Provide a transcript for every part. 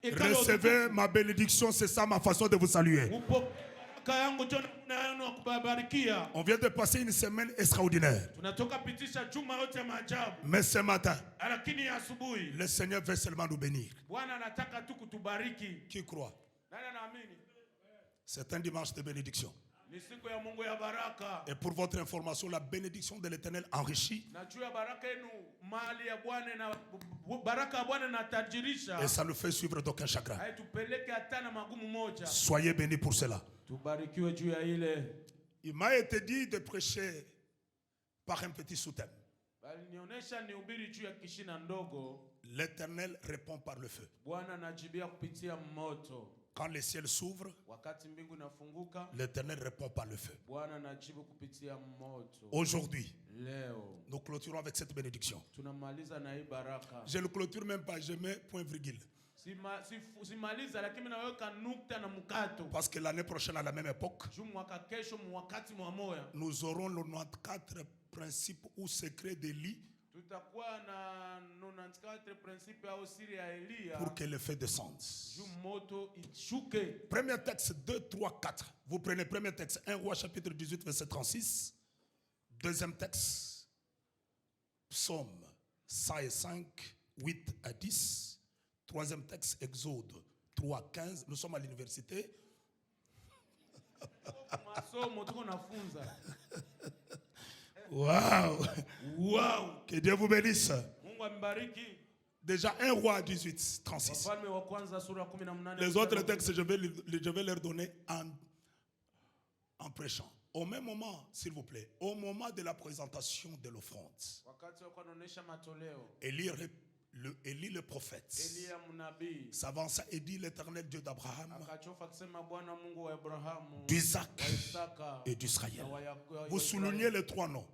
Recevez ma bénédiction, c'est ça ma façon de vous saluer. On vient de passer une semaine extraordinaire. Mais ce matin, le Seigneur veut seulement nous bénir. Qui croit? C'est un dimanche de bénédiction. Et pour votre information, la bénédiction de l'Éternel enrichit. Et ça nous fait suivre d'aucun chagrin. Soyez bénis pour cela. Il m'a été dit de prêcher par un petit sous-thème. L'Éternel répond par le feu. Quand les ciels s'ouvrent, l'Éternel répond par le feu. Aujourd'hui, nous clôturons avec cette bénédiction. Je ne clôture même pas, je mets point virgule. Parce que l'année prochaine, à la même époque, nous aurons les 94 principes ou secrets d'Élie pour que le feu descende. Premier texte 2, 3, 4. Vous prenez premier texte 1 Roi chapitre 18 verset 36. Deuxième texte Psaume 105 8 à 10. Troisième texte Exode 3, 15. Nous sommes à l'université. Waouh! Wow. Que Dieu vous bénisse. Déjà 1 Roi 18, 36. Les autres textes, je vais leur donner en prêchant. Au même moment, s'il vous plaît, au moment de la présentation de l'offrande, Élie le prophète s'avança et dit: l'Éternel Dieu d'Abraham, d'Isaac et d'Israël. Vous soulignez les trois noms: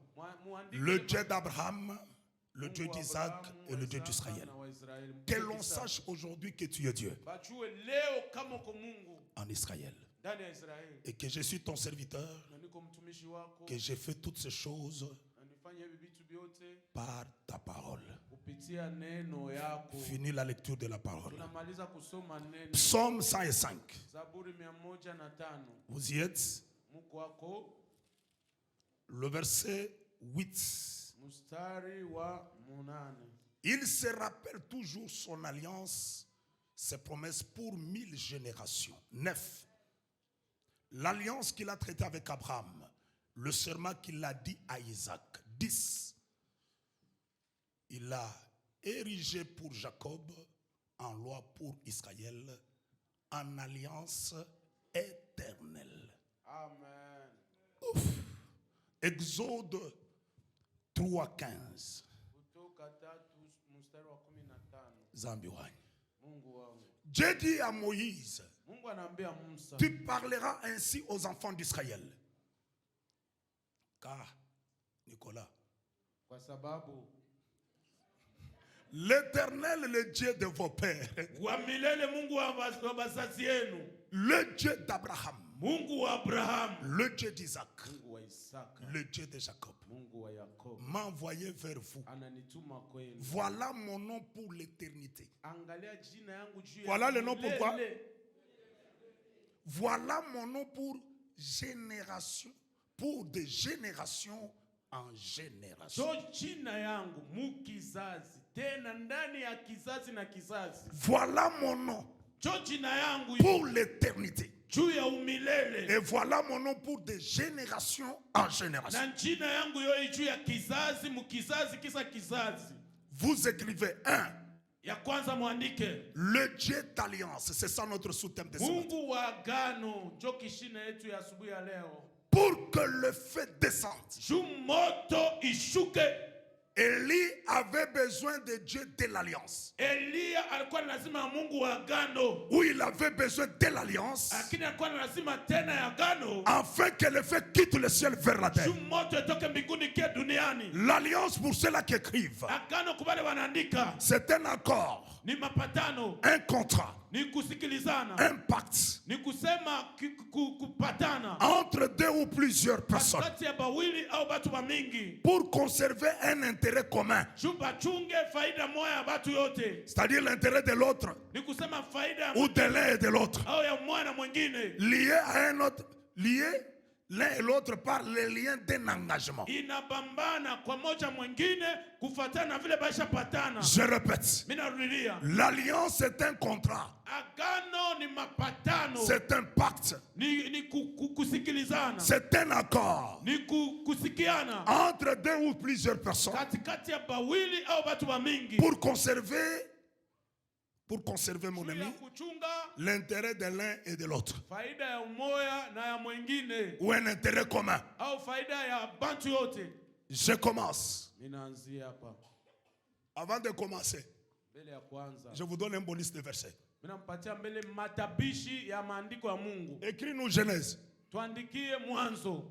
le Dieu d'Abraham, le Dieu d'Isaac et le Dieu d'Israël. Que l'on sache aujourd'hui que tu es Dieu en Israël. Et que je suis ton serviteur, que j'ai fait toutes ces choses par ta parole. Fini la lecture de la parole. Psaume 105. Vous y êtes? Le verset 8. Il se rappelle toujours son alliance, ses promesses pour 1000 générations. 9. L'alliance qu'il a traitée avec Abraham, le serment qu'il a dit à Isaac. 10. Il a érigé pour Jacob en loi pour Israël, en alliance éternelle. Amen. Ouf. Exode 3:15. Dieu dit à Moïse: tu parleras ainsi aux enfants d'Israël. Car, Nicolas, l'Éternel, le Dieu de vos pères, le Dieu d'Abraham, le Dieu d'Isaac, le Dieu de Jacob, m'a envoyé vers vous. Voilà mon nom pour l'éternité. Voilà le nom pourquoi? Voilà mon nom pour génération, pour des générations en génération. Voilà mon nom pour l'éternité. Et voilà mon nom pour des générations en génération. Vous écrivez 1. Le Dieu d'alliance, c'est ça notre sous-thème de ce matin. Pour que le feu descende. Élie avait besoin de Dieu de l'alliance. Où il avait besoin de l'alliance afin que le feu quitte le ciel vers la terre. L'alliance, pour ceux-là qui écrivent, c'est un accord, un contrat ni kusikilizana. Un pacte Ni kusema kupatana entre deux ou plusieurs personnes kati ya bawili au batu bamingi pour conserver un intérêt commun. bachunge faida moja ya batu yote. C'est-à-dire l'intérêt de l'autre Ni kusema faida ou de l'un et de l'autre. au ya mwana mwingine. Lié à un autre, lié l'un et l'autre par les liens d'un engagement. Inabambana kwa moja mwingine kufatana vile baisha patana. Je répète. Mina rudilia. L'alliance est un contrat. Agano ni mapatano. C'est un pacte. Ni kusikilizana. C'est un accord. Ni kusikiana. Entre deux ou plusieurs personnes. Katikati ya bawili au batu bamingi. Pour conserver mon ami, kuchunga l'intérêt de l'un et de l'autre. Faida ya umoja na ya mwingine. Ou un intérêt commun. Au faida ya bantu yote. Je commence. Minaanzia hapa. Avant de commencer, Mbele ya kwanza. je vous donne un bonus de versets. Minampatia mbele matabishi ya maandiko ya Mungu. Écris-nous Genèse. Tuandikie Mwanzo.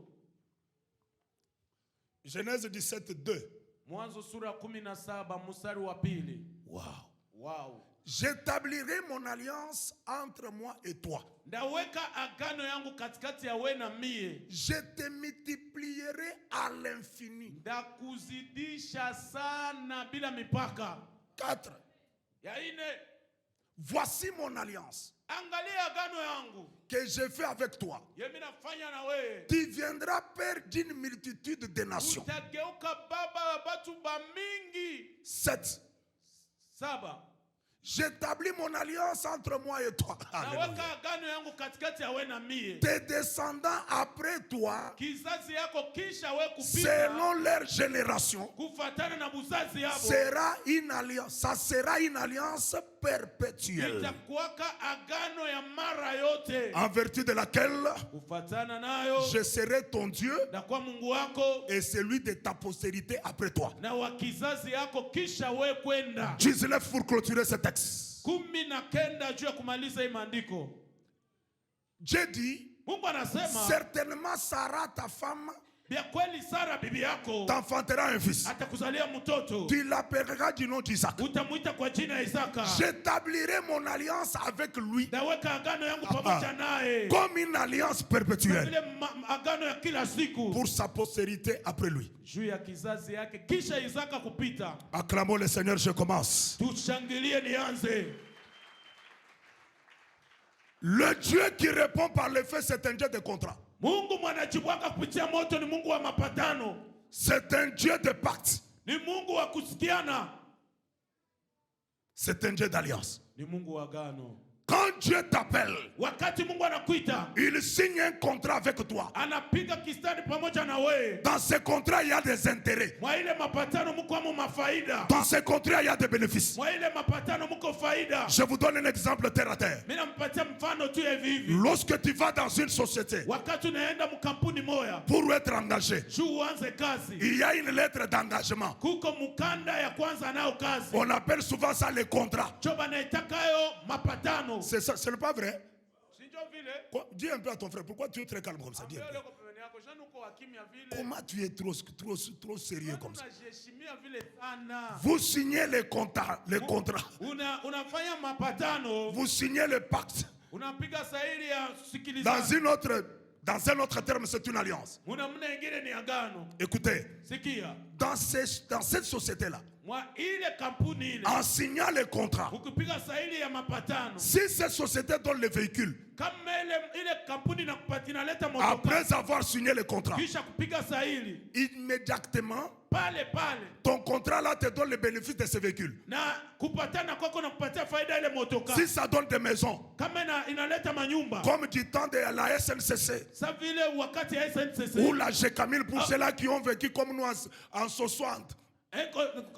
Genèse 17, 2. Mwanzo sura 17 mstari wa 2. Wow. J'établirai mon alliance entre moi et toi. Ndaweka agano yangu katikati ya wewe na mie. Je te multiplierai à l'infini. Ndakuzidisha sana bila mipaka. 4. Ya ine. Voici mon alliance Angalia agano yangu que je fais avec toi. Yemi nafanya na wewe. Tu viendras père d'une multitude de nations. Utageuka baba wa batu bamingi. 7. 7. J'établis mon alliance entre moi et toi. Naweka agano yangu katikati ya wewe na mie. Tes descendants après toi, Kizazi yako kisha wewe kupita, selon leur génération, kufatana na buzazi yabo, sera une alliance. Ça sera une alliance perpétuelle. itakuwaka agano ya mara yote. En vertu de laquelle Kufatana nayo, je serai ton Dieu na kwa Mungu wako et celui de ta postérité après toi. na wa kizazi yako kisha wewe kwenda. 19 pour clôturer ce texte. 19 juu ya kumaliza hii maandiko. Dieu dit, Mungu anasema certainement Sarah ta femme bia kweli Sara bibi yako t'enfantera un fils. atakuzalia mtoto. Tu l'appelleras du nom d'Isaac. Utamuita kwa jina Isaka. J'établirai mon alliance avec lui Naweka agano yangu pamoja naye comme une alliance perpétuelle vile agano ya kila siku pour sa postérité après lui. juu ya kizazi yake kisha Isaka kupita. Acclamons le Seigneur, je commence. Tushangilie nianze. Le Dieu qui répond par le feu, c'est un Dieu de contrat. Mungu mwanajibuaka kupitia moto ni Mungu wa mapatano. C'est un Dieu de pacte. Ni Mungu wa kusikiana. C'est un Dieu d'alliance. Ni Mungu wa agano. Quand Dieu t'appelle, Wakati Mungu anakuita, il signe un contrat avec toi. anapiga kistani pamoja na wewe. Dans ce contrat, il y a des intérêts. Mwa ile mapatano mko amo mafaida. Dans ce contrat, il y a des bénéfices. Mwa ile mapatano mko faida. Je vous donne un exemple terre à terre. Mimi nampatia mfano tu hivi hivi. Lorsque tu vas dans une société Wakati unaenda mkampuni moya, pour être engagé, juu uanze kazi, il y a une lettre d'engagement. kuko mukanda ya kwanza nao kazi. On appelle souvent ça les contrats. Choba naitakayo mapatano. C'est ça, ce n'est pas vrai? Sinjo vile. Quoi? Dis un peu à ton frère, pourquoi tu es très calme comme ça? Dis un peu. Comment tu es trop sérieux comme ça? Vous signez les contrats. Unafanya mapatano. Vous signez le pacte. Unapiga sahihi ya sikilizana. Dans un autre terme, c'est une alliance. Munamna ingine ni agano. Écoutez, Sikia. dans cette société-là, Mwa ile kampuni ile. en signant les contrats, Ukipiga sahihi ya mapatano. si cette société donne le véhicule, Kama ile kampuni na kupatina leta motoka. après avoir signé le contrat, Kisha kupiga sahihi. immédiatement, Pale. ton contrat là te donne le bénéfice de ce véhicule. Na kupatana kwako na kupatia faida ile motoka. Si ça donne des maisons, Kama inaleta manyumba. comme du temps de la SNCC, Sa vile wakati ya SNCC. ou la GECAMIL pour ceux-là qui ont vécu comme nous en 60.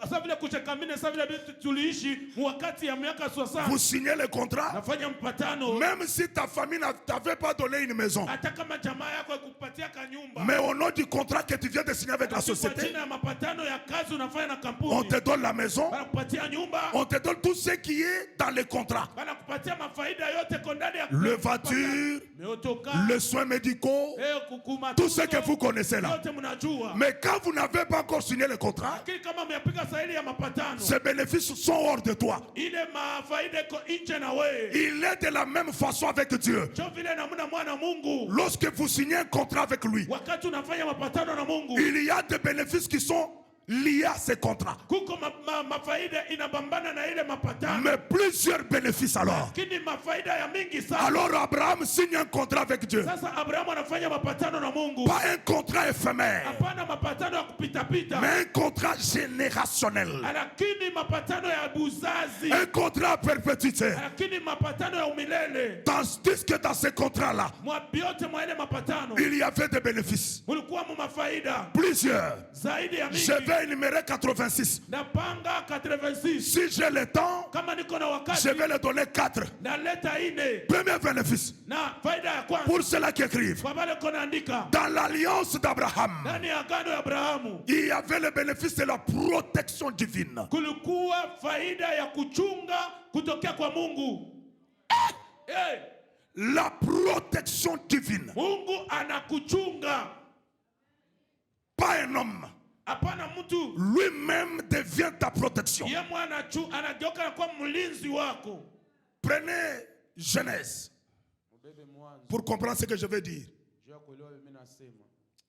Sa vile kuchekamine, sa vile tuliishi wakati ya miaka 60. Vous signez le contrat, Nafanya mpatano. même si ta famille ne t'avait pas donné une maison. Hata kama jamaa yako ikupatia kanyumba. Mais au nom du contrat que tu viens de signer avec la société, Kwa jina ya mapatano ya kazi unafanya na kampuni. on te donne la maison, Banakupatia nyumba. on te donne tout ce qui est dans le contrat. Banakupatia mafaida yote kwa ndani ya Le voiture, meotoka. les soins médicaux, tout ce que vous connaissez là. Yote mnajua. Mais quand vous n'avez pas encore signé le contrat, kama mmepiga sahihi ya mapatano. Ces bénéfices sont hors de toi. Ile mafaida iko nje na wewe. Il est de la même façon avec Dieu. Jo vile namna mwana Mungu. Lorsque vous signez un contrat avec lui, Wakati unafanya mapatano na Mungu, il y a des bénéfices qui sont liés à ces contrats. kuko mafaida inabambana na ile mapatano. Mais plusieurs bénéfices alors. Lakini mafaida ya mingi sana. Alors Abraham signe un contrat avec Dieu. Sasa Abrahamu anafanya mapatano na Mungu. Pas un contrat éphémère, Hapana mapatano ya kupita pita. mais un contrat générationnel. Lakini mapatano ya buzazi. Un contrat à perpétuité. Lakini mapatano ya umilele. Tandis que dans ces contrats-là, Mwabiote mwa ile mapatano. il y avait des bénéfices. Mulikuwa mu mafaida. Plusieurs. Zaidi ya mingi. Je vais énumérer 86. Napanga 86. Si j'ai le temps, Kama niko na wakati. je vais les donner 4. Naleta ine. Premier bénéfice, Na faida ya kwanza. pour ceux-là qui écrivent, Kwa wale kona andika. dans l'alliance d'Abraham, Ndani ya agano ya Abrahamu. il y avait le bénéfice de la protection divine. Kulikuwa faida ya kuchunga kutokea kwa Mungu. Hey, La protection divine. Mungu anakuchunga. Pas un homme. Hapana mtu. Lui-même devient ta protection. Yeye mwana anageuka na kuwa mlinzi wako. Prenez Genèse pour comprendre ce que je veux dire.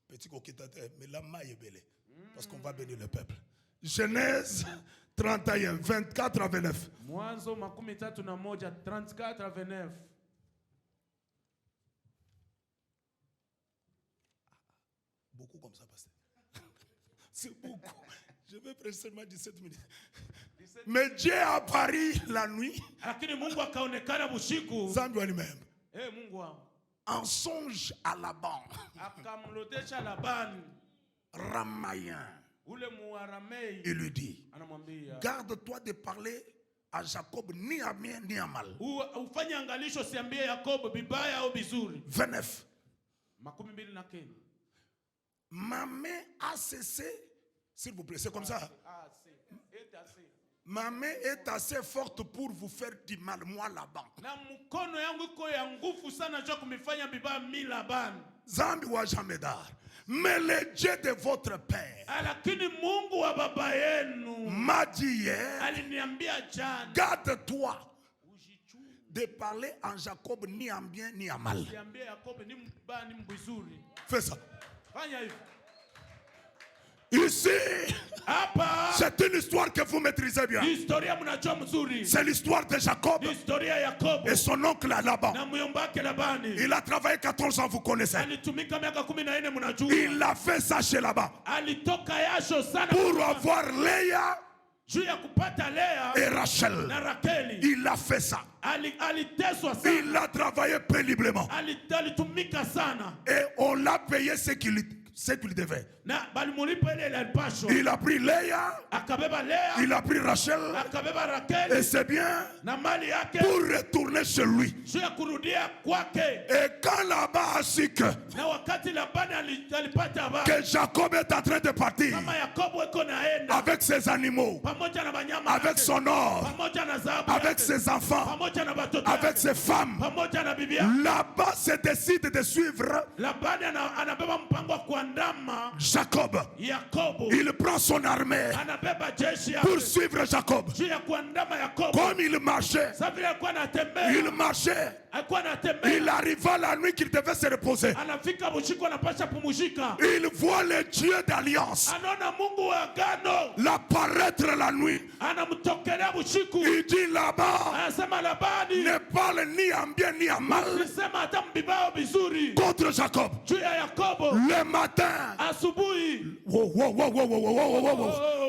Petit coquitateur, mais la maille est belle. Parce qu'on va bénir le peuple. Genèse 31, 24 à 29. Mwanzo 31, 34 à 29. Beaucoup comme ça, pasteur. C'est beaucoup. Je vais prêcher seulement 17 minutes. Mais Dieu a apparu la nuit. Lakini Mungu akaonekana busiku. Zambi lui-même. Mungu wangu. En songe à Laban. Akamlotesha Labani. Ramaïen. Ule muaramei. Il lui dit, Anamwambia. garde-toi de parler à Jacob ni à bien ni à mal. Ufanye angalisho siambie Yakobo bibaya au bizuri. 29. 29. Ma main a cessé. S'il vous plaît, c'est comme ça. Ma main est assez forte pour vous faire du mal, moi Laban. Na mkono yangu iko ya nguvu sana juu kumifanya bibaya mi Labani. Zambi wa Jamedar. Mais le Dieu de votre père Lakini Mungu wa baba yenu m'a dit hier, aliniambia jana, garde-toi de parler en Jacob ni en bien ni en mal. siambie Yakobo ni mbaya ni mbizuri. Fais ça. Fanya hivyo. Ici, Hapa c'est une histoire que vous maîtrisez bien. historia mnajua mzuri. C'est l'histoire de Jacob Historia ya Yakobo et son oncle Laban. na myombake Labani. Il a travaillé 14 ans, vous connaissez. Alitumika miaka 14 mnajua. Il a fait ça chez Laban Alitoka yasho sana pour avoir Léa juu ya kupata Lea et Rachel. na Rakeli. Il a fait ça. Aliteswa sana. Il a travaillé péniblement. Alitumika sana. Et on l'a payé ce qu'il devait. Na balimulipa ile alipashwa. Il a pris Léa, Akabeba Lea. il a pris Rachel, Akabeba et Rakeli. c'est bien Na mali yake. pour retourner chez lui. Juu ya kurudia kwake. Et quand Laban a su que Na wakati Labani alipata habari que Jacob est en train de partir kama Yakobo iko naenda avec ses animaux, pamoja na wanyama avec yake, son or, pamoja na dhahabu avec yake, ses enfants, pamoja na watoto avec yake, ses femmes, pamoja na bibi yake, Laban se décide de suivre Labani anabeba mpango wa kuandama Jacob. Yakobo. Il prend son armée Anabeba jeshi pour yake suivre Jacob. juu ya kuandama Yakobo. Comme il marchait, Sasa vile alikuwa anatembea, il marchait. alikuwa anatembea, Il arriva la nuit qu'il devait se reposer. anafika busiku anapasha pumuzika. Il voit le Dieu d'alliance Anaona Mungu wa agano l'apparaître la nuit. anamtokelea busiku. Il dit là-bas, Anasema Labani, ne parle ni en bien ni en mal ulisema hata mbibao vizuri contre Jacob. juu ya Yakobo. Le matin, Asubuhi,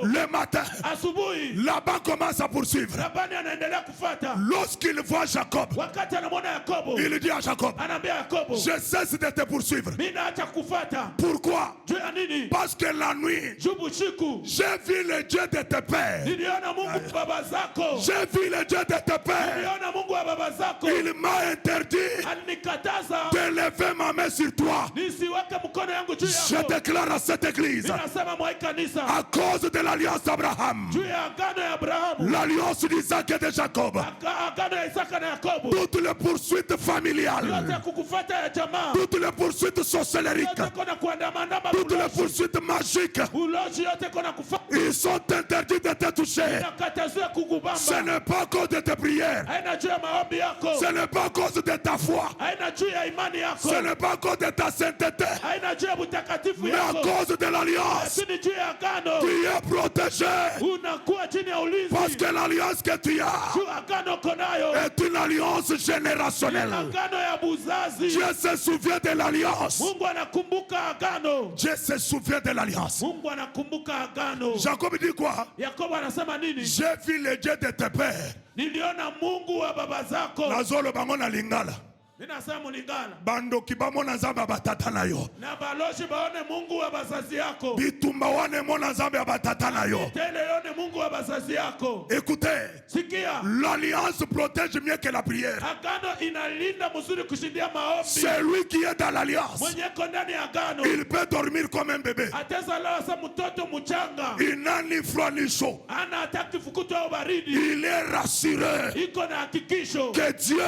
le matin, asubuhi Laban commence à poursuivre. Labani anaendelea kufata. Lorsqu'il voit Jacob, Wakati anamwona Yakobo, il dit à Jacob, anaambia Yakobo, je cesse de te poursuivre. mimi naacha kufata. Pourquoi? Juu ya nini? Parce que la nuit, Juu busiku j'ai vu le Dieu de tes pères. niliona Mungu wa baba zako. J'ai vu le Dieu de tes pères. Niliona Mungu wa baba zako. Il m'a interdit Alinikataza de lever ma main sur toi. nisiweke mkono yangu juu Je yako. déclare à cette église, Ninasema mwa kanisa à cause de l'alliance d'Abraham, juu ya agano ya Abrahamu, l'alliance d'Isaac et de Jacob, agano ya Isaka na Yakobo, toutes les poursuites poursuites yote familiales, ya kukufuata ya jamaa, toutes les poursuites sorcelleriques, yote kona kuandamana toutes les ulozi, poursuites magiques, ulozi yote kona kufanya, ils sont interdits de te toucher. inakatazwa kukubamba. Ce n'est pas à cause de tes prières, Haina juu ya maombi yako, ce n'est pas à cause de ta foi, haina juu ya imani yako, ce n'est pas à cause de ta sainteté, haina juu ya utakatifu mais à yako, cause de l'alliance. lakini juu ya agano. Tu es protégé Unakuwa chini ya ulinzi. parce que l'alliance que tu as Juu agano konayo est une alliance générationnelle. agano ya buzazi. Dieu se souvient de l'alliance. Mungu anakumbuka agano. Dieu se souvient de l'alliance. Mungu anakumbuka agano. Jacob dit quoi? Yakobo anasema nini? J'ai vu le Dieu de tes pères. Niliona Mungu wa baba zako. Nazolo bango na lingala. Ninasema mulingana. Bando kibamo na nzambe batata na yo. Na baloshi baone Mungu wa bazazi yako. Bitumba wane mo na nzambe batata na yo. Tele yone Mungu wa bazazi yako. Écoutez, Sikia. l'alliance protège mieux que la prière. Agano inalinda mzuri kushindia maombi. C'est lui qui est dans l'alliance. Mwenye ko ndani ya agano. Il peut dormir comme un bébé. Ateza lala sa mtoto mchanga. Il n'a ni froid ni chaud. Ana hataki fukuto au baridi. Il est rassuré Iko na hakikisho que Dieu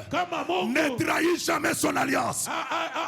kama ne Mungu trahit jamais son alliance.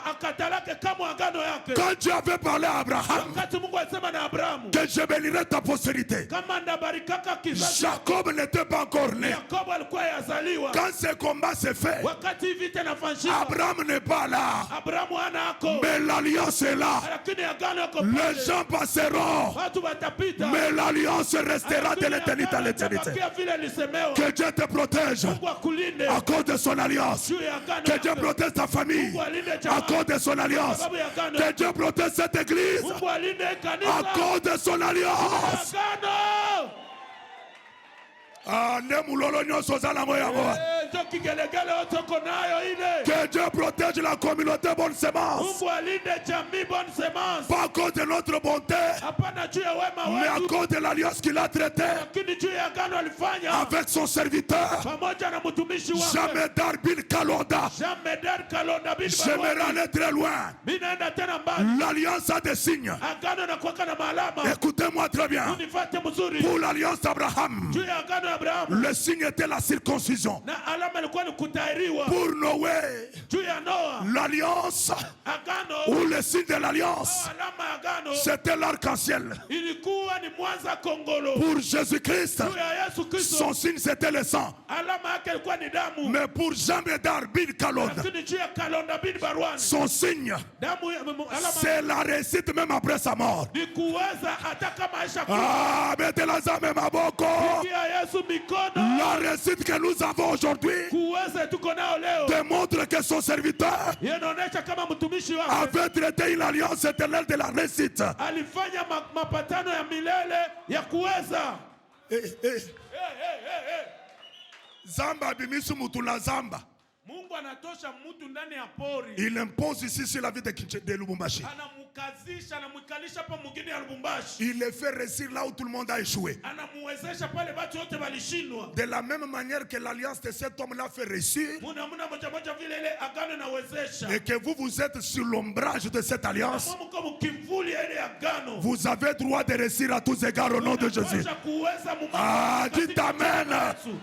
akatalake kama agano yake. Quand Dieu avait parlé à Abraham Wakati Mungu alisema na Abrahamu que je bénirai ta postérité, kama ndabarikaka kizazi, Jacob n'était pas encore né. Yakobo alikuwa yazaliwa. Quand ce combat s'est fait, Wakati vita inafanyika, Abraham n'est pas là, Abrahamu hana ako, mais l'alliance est là. lakini agano yako Les pale. gens passeront, Watu watapita, mais l'alliance restera de l'éternité à l'éternité. Itabakia vile lisemewa. Que Dieu te protège Mungu akulinde à cause de son alliance. juu ya agano Que Dieu yake. protège ta famille Mungu alinde à jamaa cause de son alliance. sababu ya agano. Que Dieu protège cette église Mungu alinde à kanisa cause de son alliance. agano. Ah, ne mulolo nyonso zala ngo yango. Ndio kigelegele yote uko nayo ile. Que Dieu protège la communauté bonne semence. Mungu alinde jamii bonne semence. Pas à cause de notre bonté, Hapana juu ya wema mais à wetu, cause de l'alliance qu'il a traitée lakini juu ya agano alifanya avec son serviteur, pamoja na mtumishi wake Jamedar bin Kalonda. Jean-Medard Kalonda bin J'aimerais Barwani. aller très loin. Mimi naenda tena mbali. L'alliance a des signes. Agano na kuweka na maalama. Écoutez-moi très bien. Unifuate mzuri. Pour l'alliance d'Abraham, Juu ya agano ya Abrahamu le signe était la circoncision. na alama ilikuwa ni kutahiriwa. Pour Noé, Juu ya Noa l'alliance agano ou le signe de l'alliance, alama ya agano c'était l'arc-en-ciel. ilikuwa ni mwanza kongolo. Pour Jésus-Christ, Juu ya Yesu Kristo son signe c'était le sang. alama yake ilikuwa ni damu. Mais pour Jamedar bin Kalonda, Lakini juu ya Kalonda bin Barwani son signe, damu alama c'est la réussite même après sa mort. ni kuweza hata kama maisha Ah, mettez la zame maboko. kupigia Yesu mikono. La réussite que nous avons aujourd'hui Kuweza tuko nao leo démontre que son serviteur inaonyesha kama mtumishi wake avait traité une alliance éternelle de la réussite. alifanya mapatano ya milele ya kuweza. Zamba bimisu mutula zamba. Mungu anatosha mtu ndani ya pori, Il impose ici sur la vie de Lubumbashi. anamkazisha, anamwikalisha hapa mwingine ya Lubumbashi, Il le fait réussir là où tout le monde a échoué. anamuwezesha pale watu wote walishindwa. De la même manière que l'alliance de cet homme l'a fait réussir, Muna moja moja vile ile agano inawezesha. et que vous êtes sur l'ombrage de cette alliance, Mungu kama kimvuli ya ile agano. vous avez droit de réussir à tous égards au nom de Jésus. Unapaswa kuweza mumama Ah, katika dites amen. jina la Yesu.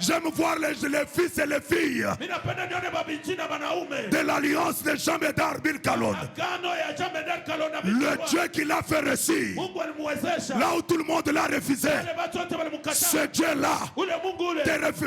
J'aime voir les fils et les filles Mimi napenda nione babinti na wanaume. de l'alliance de Jamedar bin Kalonda. Agano ya Jean-Medard Kalonda bin Le Barwani. Dieu qui l'a fait réussir, Mungu alimwezesha. là où tout le monde l'a refusé, Wale watu wote walimkataa. ce Dieu-là Ule Mungu ule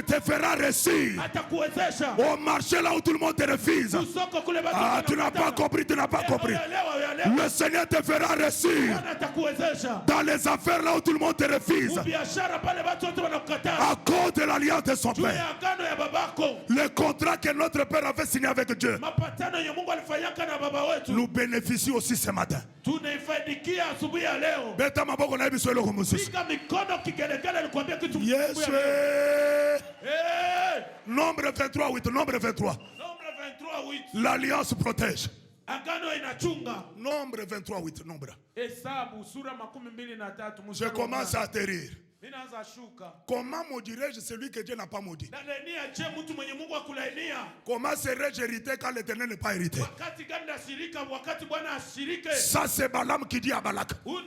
te fera réussir. atakuwezesha. Au marché là où tout le monde te refuse. Usoko kule watu Ah, tu n'as pas wanakataa. compris, tu n'as pas compris. Uyaelewa. Le Seigneur te fera réussir. Bwana atakuwezesha. Dans les affaires là où tout le monde te refuse. Biashara pale watu wote wanakukataa. À cause de l'alliance de son Juu ya Père. agano ya babako. Le contrat que notre Père avait signé avec Dieu. Mapatano ya Mungu alifanyaka na baba wetu. Nous bénéficions aussi ce matin. Tunaifaidikia asubuhi ya leo. Beta maboko na biso eloko mususu. Piga mikono kigelegele nikwambia kitu Yes. asubuhi ya leo. Eh! Nombre 23, 8. Nombre 23. Nombre 23:8. L'alliance protège. Agano inachunga. Nombre 23, 8. Nombre. Hesabu sura 23 Je mstari wa commence nane. à atterrir. Mimi naanza shuka. Comment maudirais-je celui que Dieu n'a pas maudit? Nalainia je mtu mwenye Mungu akulainia? Comment serais-je hérité quand l'Éternel n'est pas hérité? Wakati gani nashirika wakati Bwana ashirike? Ça, c'est Balaam qui dit à Balak. Huyu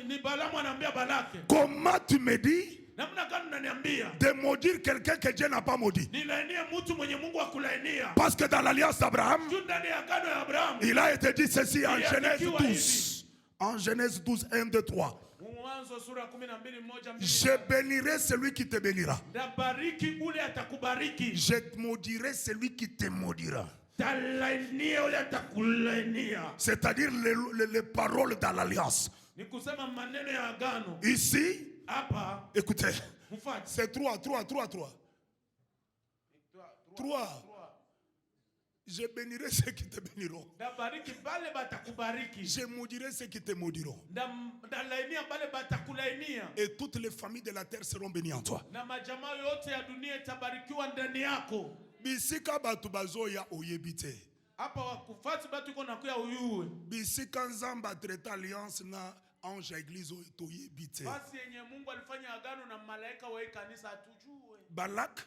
ni Balaamu anaambia Balaki. Comment tu me dis namna gani unaniambia de maudire quelqu'un que Dieu n'a pas maudit? nilainie mtu mwenye Mungu akulainia? Parce que dans l'alliance d'Abraham, Juu ndani ya agano ya Abrahamu il a été dit ceci en Genèse iliandikiwa 12. En Genèse 12, 1, 2, 3. Mwanzo sura 12, 1, 2. Je bénirai celui qui te bénira. Ndabariki ule atakubariki. Je maudirai celui qui te maudira. Talainia ule atakulainia. C'est-à-dire les paroles dans l'alliance. Ni kusema maneno ya agano. Ici, Hapa écoutez, mfuate. c'est 3. Je bénirai ceux qui te béniront. Ndabariki bale batakubariki. Je maudirai ceux qui te maudiront. Ndalainia bale batakulainia. Et toutes les familles de la terre seront bénies en toi. Na majamaa yote ya dunia itabarikiwa ndani yako. Bisika batu bazoya oyebite. Hapa wakufati batu iko nakuya uyuwe. Bisika nzamba traite alliance na ange à église oyebite. Basi yenye Mungu alifanya agano na malaika wa kanisa atujue. Balak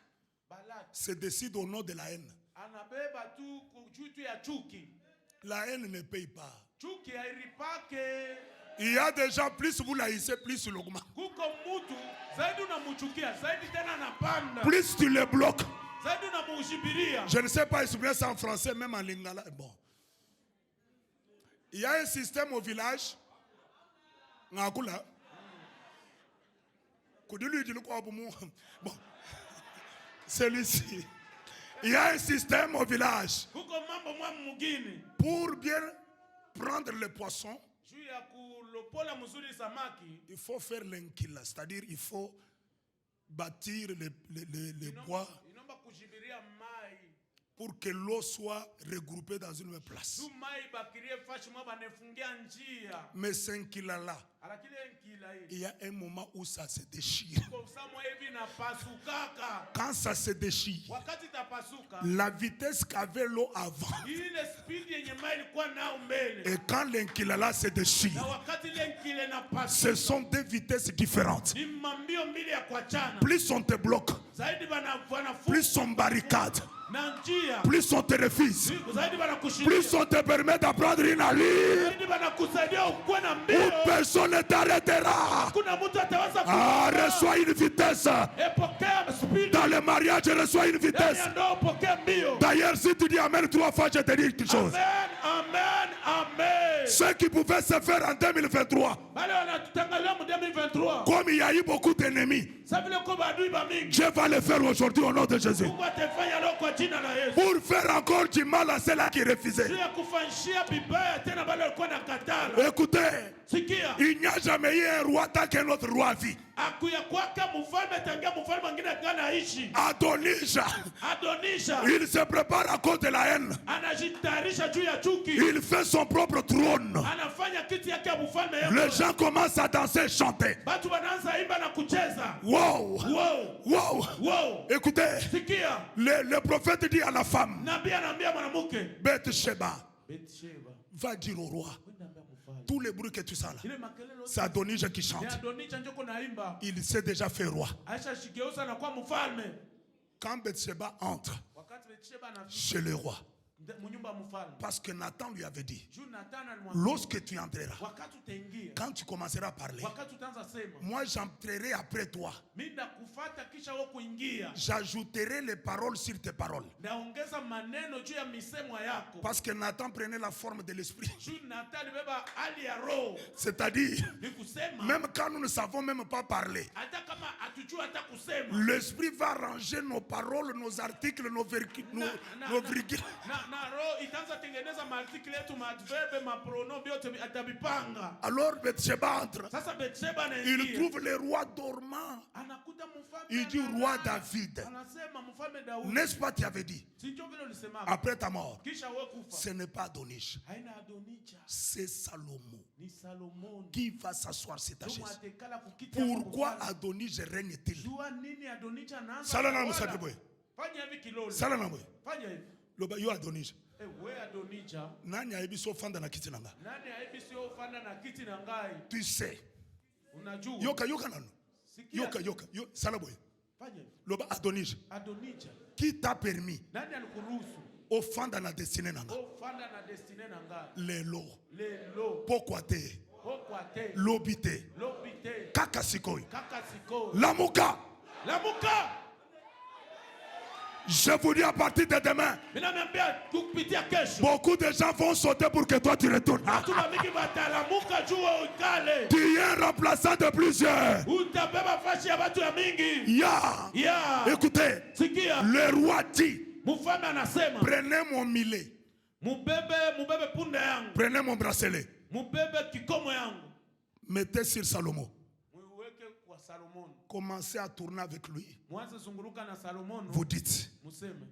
Balak se décide au nom de la haine. anabeba tu kujutu ya chuki. La haine ne paye pas. Chuki hairipake. Il y a déjà plus vous laissez, plus il augmente. Kuko mtu zaidi unamuchukia, zaidi tena anapanda. Plus tu le bloques. Zaidi unamujibiria. Je ne sais pas exprimer ça en français, même en lingala. Bon. Il y a un système au village. Ngakula. Bon. Celui-ci. Il y a un système au village. Kuko mambo mwa mugini. Pour bien prendre le poisson, Juu ya kulopola mzuri samaki. il faut faire l'inkila. C'est-à-dire il faut bâtir les bois Inomba kujibiria mai. pour que l'eau soit regroupée dans une même place. Juu mai bakirie fashi mwa banefungia njia. Mais ce nkila-là, Alakile nkila hii. il y a un moment où ça se déchire. Kwa usamwa hivi na pasukaka. Quand ça se déchire, Wakati tapasuka. la vitesse qu'avait l'eau avant, Ile speed yenye mai ilikuwa nao mbele. et quand l'inkila-là se Na déchire, wakati ile nkile na ce pasuka. sont deux vitesses différentes. Ni mambio mbili ya kuachana. Plus on te bloque, Zaidi wanafunga plus on barricade, na njia. plus on te refuse, Zaidi wanakushindia. plus on te permet d'apprendre une allure Zaidi wanakusaidia ukuwe na où mbio. personne ne t'arrêtera. Kuna mtu ataweza Ah, kukupa. reçois une vitesse. Epokea speed. Dans le mariage, reçois une Ndani vitesse. ya ndoa upokea mbio. D'ailleurs, si tu dis Amen 3 fois, je te dis quelque chose. Amen, amen, amen. Ce qui pouvait se faire en 2023, Bale wanatutangalia mu 2023. comme il y a eu beaucoup d'ennemis, Sasa vile kwa badui ba mingi. Dieu va le faire aujourd'hui au nom de Jésus. Mungu atafanya leo kwa jina la Yesu. Pour faire encore du mal à ceux-là qui refusaient. Juu ya kufanyishia vibaya tena bale walikuwa na katala. Écoutez, Sikia. il n'y a jamais eu un roi tant qu'un autre roi vit. Akuya kwaka mfalme tangia mfalme mwingine kana aishi. Adonija, Adonisha il se prépare à cause de la haine. anajitayarisha juu ya chuki. Il fait son propre trône. Anafanya kiti yake ya mfalme Les yeye. gens commencent à danser et chanter. Watu wanaanza imba na kucheza. Wow, Wow, wow. wow. Écoutez, Sikia. le prophète dit à la femme, Nabii anaambia mwanamke. Bathsheba, Betsheba. va dire au roi, Naambia mfalme. tous les bruits que tu sens là, Ile makelele yote. c'est Adonija qui Ni chante. Adonija njoko naimba. Il s'est déjà fait roi. Aisha shigeuza na kuwa mfalme. Quand Bathsheba entre Wakati Betsheba anafika chez le roi, mnyumba mfalme. parce que Nathan lui avait dit, Juu Nathan alimwambia. lorsque tu entreras, Wakati utaingia. quand tu commenceras à parler, Wakati utaanza sema. moi j'entrerai après toi. Mimi nakufuata kisha wewe kuingia. J'ajouterai les paroles sur tes paroles. Naongeza maneno juu ya misemo yako. Parce que Nathan prenait la forme de l'esprit. Juu Nathan alibeba hali ya roho. C'est-à-dire, Ni kusema. même quand nous ne savons même pas parler, Hata kama hatujui hata kusema. l'esprit va ranger nos paroles, nos articles, nos virgules. Na roho itaanza tengeneza maartikli yetu, maadverbe, mapronom vyote atavipanga. Alors Bathsheba entre. Sasa Betsheba Il anaingia. trouve le roi dormant. Anakuta mfalme. Il dit roi David. Anasema mfalme Daudi. N'est-ce pas tu avais dit, Si ndio vile ulisema. après ta mort, Kisha wewe kufa. ce n'est pas Adonish, Haina Adonija. c'est Salomon Ni Salomoni. qui va s'asseoir sur ta Ndio chaise. atekala kukiti yako Pourquoi mfalme. Adonish règne-t-il? Jua nini Adonija anaanza? Salana kutawala? Musadibwe. Fanya hivi kilolo. Salanamwe. Fanya hivi. Loba yo Adonish. We Adonija. Nani aibi so fanda na kiti nanga. Nani aibi sio ufanda na kiti na ngai? Tu sais. Unajua. Yoka nano. Sikia. Yo Salabwe. Fanya hivi. Loba Adonish. Adonija. Qui t'a permis Nani alikuruhusu? au fanda na destinée nanga. Ufanda na destine na ngai. Lelo. Lelo. Pourquoi te? Pokwate. Lobite. Lobite. Kakasikoy. Kakasiko. Lamuka. Lamuka. Je vous dis à partir de demain, beaucoup de gens vont sauter pour que toi tu retournes. Tu es un remplaçant de plusieurs. Écoutez, le roi dit, prenez mon millet, prenez mon bracelet, mettez sur Salomon. Commencez à tourner avec lui. Vous dites,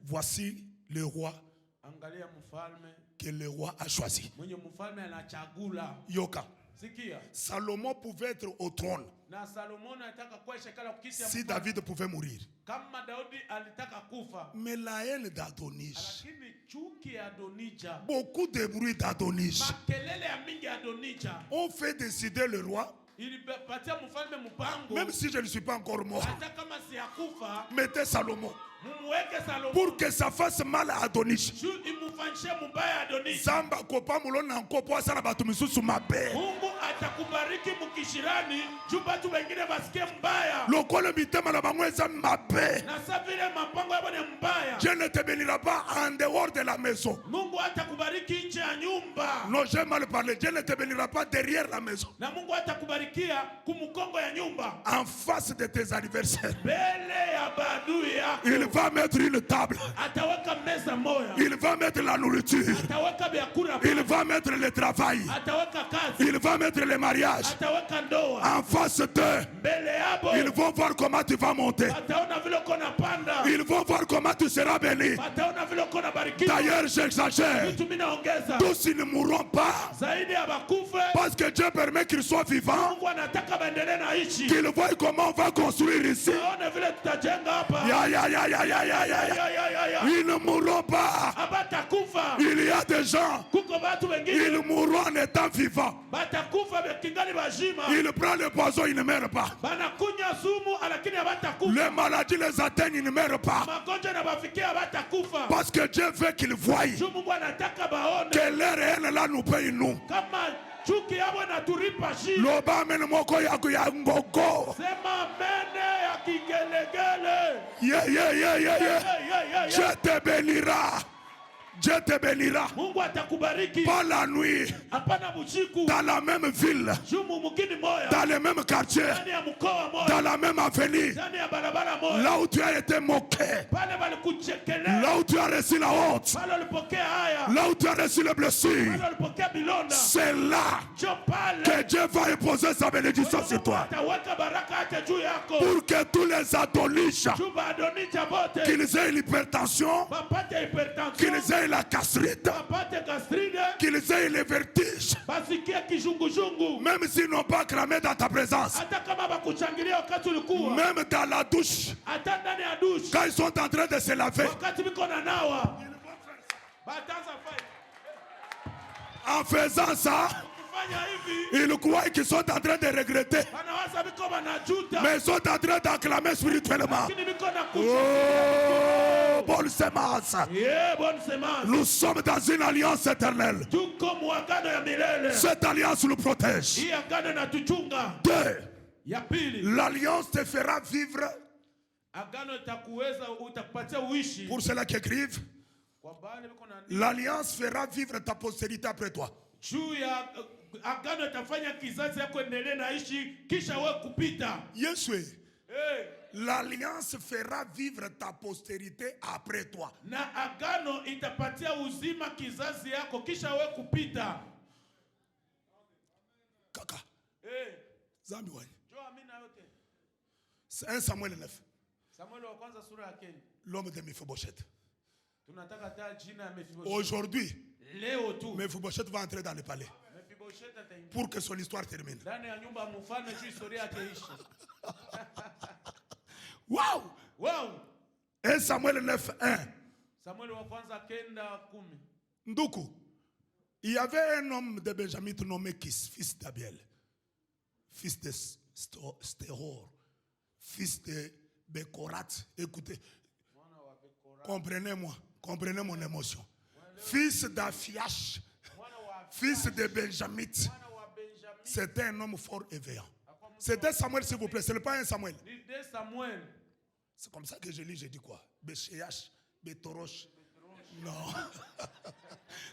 voici le roi que le roi a choisi. Yoka. Salomon pouvait être au trône si David pouvait mourir. Mais la haine d'Adonij, beaucoup de bruit d'Adonij, ont fait décider le roi. Même si je ne suis pas encore mort, mettez Salomon pour que ça fasse mal à Adonij. Samba kopa mulona nkopo asala batu misusu mabe. Lokole mitema na bango eza mabe. Dieu ne te bénira pas en dehors de la maison. Non, j'ai mal parlé. Dieu ne te bénira pas derrière la maison. En face de tes adversaires. Il va mettre une table. Il va mettre la nourriture. Il va mettre le travail. Il va mettre le mariage. En face d'eux, ils vont voir comment tu vas monter. Ils vont voir comment tu seras béni. D'ailleurs, j'exagère. Tous ils ne mourront pas. Parce que Dieu permet qu'ils soient vivants. Qu'ils voient comment on va construire ici. Ils ne mourront pas. Il y a des gens, ils mourront en étant vivants. Ils prennent le poison, ils ne meurent pas. Les maladies les atteignent, ils ne meurent pas. Parce que Dieu veut qu'ils voient que leur haine là nous paye nous. Loba mene moko ya ngogo. Je te bénira. Dieu te bénira. Pas la nuit. Dans la même ville. Dans le même quartier. Dans la même avenue. Là où tu as été moqué. Là où tu as reçu la honte. Là où tu as reçu les blessures. C'est là que Dieu va imposer sa bénédiction sur toi. Pour que tous les Adonish, qu'ils aient l'hypertension, qu'ils aient la gastrite, qu'ils aient les vertiges, même s'ils n'ont pas clamé dans ta présence, même dans la douche, quand ils sont en train de se laver, en faisant ça, ils croient qu'ils sont en train de regretter, mais ils sont en train d'acclamer spirituellement. Oh, bonne semence. Nous sommes dans une alliance éternelle. Cette alliance nous protège. 2. L'alliance te fera vivre. Pour ceux-là qui écrivent, l'alliance fera vivre ta postérité après toi. Yeshua, l'alliance fera vivre ta postérité après toi. Kaka. Zambi wani. C'est 1 Samuel 9. L'homme de Mephibosheth. Aujourd'hui, Mephibosheth va entrer dans le palais pour que son histoire termine. Wow! Wow! 1 Samuel 9, 1. Ndoukou. Il y avait un homme de Benjamin nommé Kis, fils d'Abiel, fils de Stéhor, fils de Bekorat. Écoutez, comprenez-moi, comprenez mon émotion. Fils d'Aphiach, fils de Benjamin, C'était un homme fort et véant. C'était Samuel, s'il vous plaît. Ce n'est pas un Samuel. C'est comme ça que je lis, je dis quoi? Béchéach, Bétoroche. Non.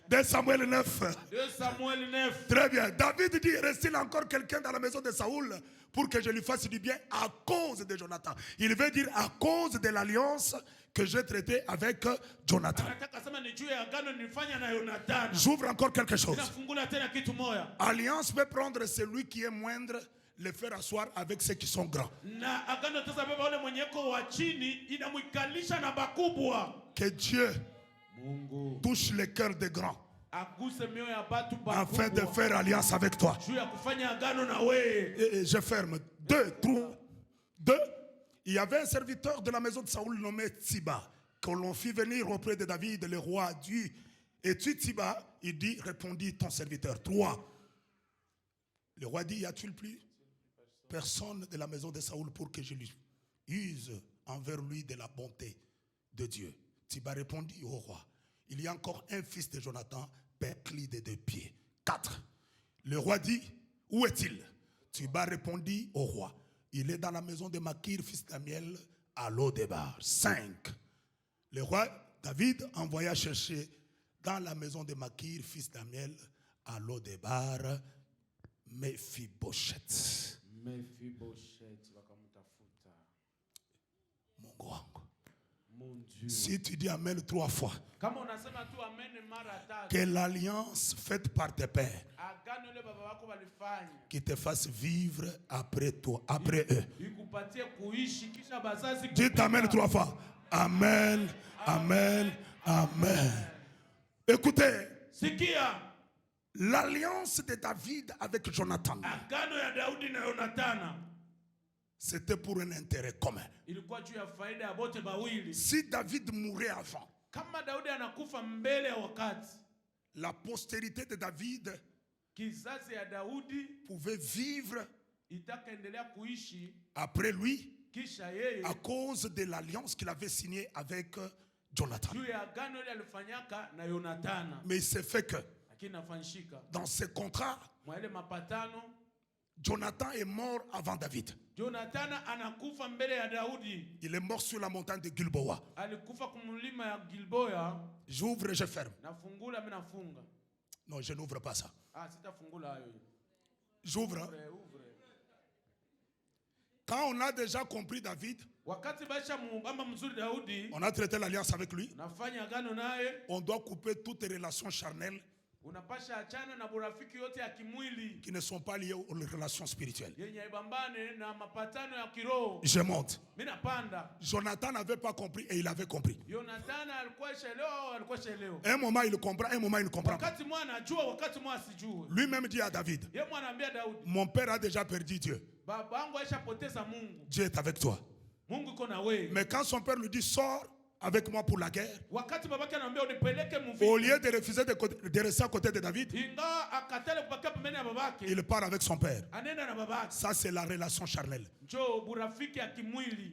2 Samuel 9. 2 Samuel 9. Très bien. David dit, reste-t-il encore quelqu'un dans la maison de Saoul pour que je lui fasse du bien à cause de Jonathan? Il veut dire à cause de l'alliance que j'ai traitée avec Jonathan. J'ouvre encore quelque chose. Alliance peut prendre celui qui est moindre, le faire asseoir avec ceux qui sont grands. Que Dieu touche le cœur des grands afin de faire alliance avec toi. Et je ferme. 2. Il y avait un serviteur de la maison de Saoul nommé Tsiba, que l'on fit venir auprès de David, le roi dit. Et tu, Tsiba, il dit, répondit ton serviteur. 3. Le roi dit, y a-t-il plus personne de la maison de Saoul pour que je lui use envers lui de la bonté de Dieu? Tsiba répondit au roi, il y a encore un fils de Jonathan, perclus des 2 pieds. 4. Le roi dit, où est-il? Tsiba répondit au roi, il est dans la maison de Makir, fils d'Amiel, à Lo-Débar. 5. Le roi David envoya chercher dans la maison de Makir, fils d'Amiel, à Lo-Débar, Mephibosheth. Mungu wangu. Si tu dis Amen 3 fois, que l'alliance faite par tes pères qui te fasse vivre après toi, après eux. Dites Amen 3 fois. Amen, Amen, Amen. Écoutez, l'alliance de David avec Jonathan, c'était pour un intérêt commun. Si David mourait avant, la postérité de David pouvait vivre après lui à cause de l'alliance qu'il avait signée avec Jonathan. Mais il s'est fait que dans ce contrat, Jonathan est mort avant David. Il est mort sur la montagne de Gilboa. J'ouvre et je ferme. Non, je n'ouvre pas ça. J'ouvre. Hein? Quand on a déjà compris David, on a traité l'alliance avec lui, on doit couper toutes les relations charnelles qui ne sont pas liées aux relations spirituelles. Je monte. Jonathan n'avait pas compris et il avait compris. Un moment il comprend, un moment il ne comprend pas. Lui-même dit à David, mon père a déjà perdu Dieu. Dieu est avec toi. Mais quand son père lui dit, sors avec moi pour la guerre, au lieu de refuser de rester à côté de David, il part avec son père. Ça, c'est la relation charnelle.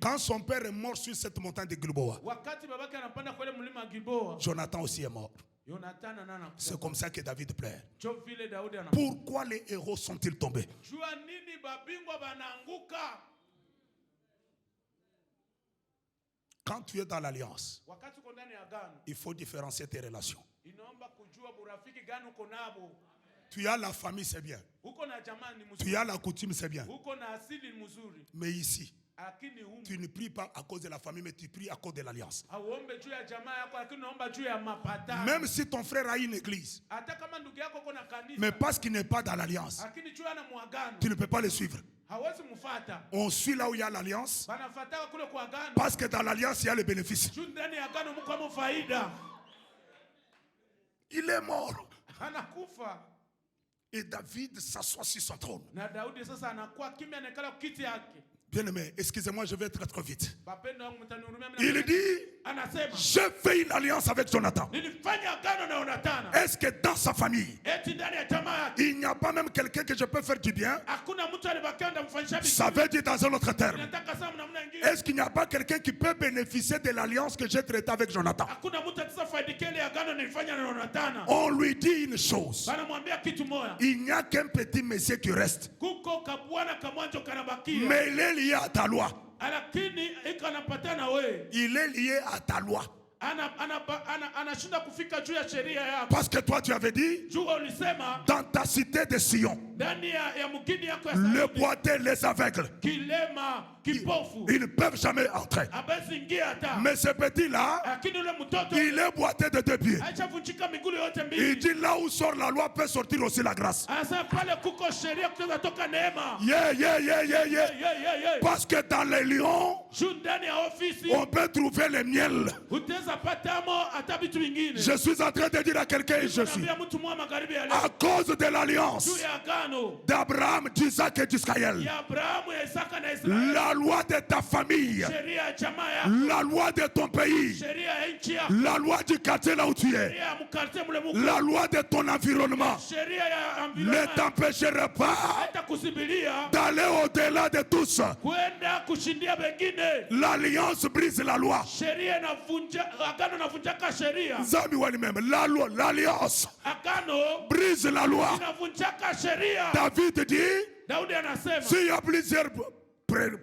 Quand son père est mort sur cette montagne de Gilboa, Jonathan aussi est mort. C'est comme ça que David pleure. Pourquoi les héros sont-ils tombés? Quand tu es dans l'alliance, il faut différencier tes relations. Tu as la famille, c'est bien. Tu as la coutume, c'est bien. Mais ici, tu ne pries pas à cause de la famille, mais tu pries à cause de l'alliance. Même si ton frère a une église, mais parce qu'il n'est pas dans l'alliance, tu ne peux pas le suivre. On suit là où il y a l'alliance, parce que dans l'alliance il y a le bénéfice. Il est mort. Et David s'assoit sur son trône. Bien aimé, excusez-moi, je vais très trop vite. Il dit, anasema j'ai fait une alliance avec Jonathan. nilifanya agano na Yonathana. Est-ce que dans sa famille, Eti ndani ya jamaa yake il n'y a pas même quelqu'un que je peux faire du bien? hakuna mtu alibakia ndamfanyisha Ça vizuri. veut dire dans un autre terme, Nataka sasa namna nyingine. est-ce qu'il n'y a pas quelqu'un qui peut bénéficier de l'alliance que j'ai traitée avec Jonathan? Hakuna mtu atasafaidikia ile agano nilifanya na Yonathana. On lui dit une chose, Banamwambia kitu moja. il n'y a qu'un petit monsieur qui reste, Kuko kabwana kamwanjo kanabakia. mais il est lié à ta loi. Lakini iko anapatana wewe. Il est lié à ta loi. Anashinda kufika juu ya sheria yako. Parce que toi tu avais dit, Jua ulisema dans ta cité de Sion, ndani ya mgini yako ya le Sayuni, boiteux, les aveugles, kilema, kipofu, ils ne peuvent jamais entrer. abezi ingia hata. Mais ce petit-là, Lakini ule mtoto il est boiteux de 2 pieds. aichavunjika miguu yote Il mbili. dit là où sort la loi peut sortir aussi la grâce. Anasema pale kuko sheria kutoka toka neema. Yeah, yeah, yeah, yeah, yeah. Yeah. Parce que dans les lions, Juu ndani ya ofisi on peut trouver le miel. utaweza patamo hata vitu vingine. Je suis en train de dire à quelqu'un, je suis. Naambia mtu mwa magharibi ya leo. À cause de l'alliance Juu ya agano d'Abraham, d'Isaac et d'Israël, ya Abrahamu, ya Isaka na Israeli. la loi de ta famille, Sheria ya jamaa yako. la loi de ton pays, Sheria ya nchi yako. la loi du quartier là où tu es, Sheria ya mkartie mule muko. la loi de ton environnement Sheria ya ne environment. t'empêchera pas Hata kusibilia d'aller au-delà de tous. kwenda kushindia wengine. L'alliance brise la loi. Sheria inavunja, agano inavunjaka sheria. Zami wali même, la loi, l'alliance Agano brise la loi. inavunjaka sheria. David dit, Daudi anasema s'il y a plusieurs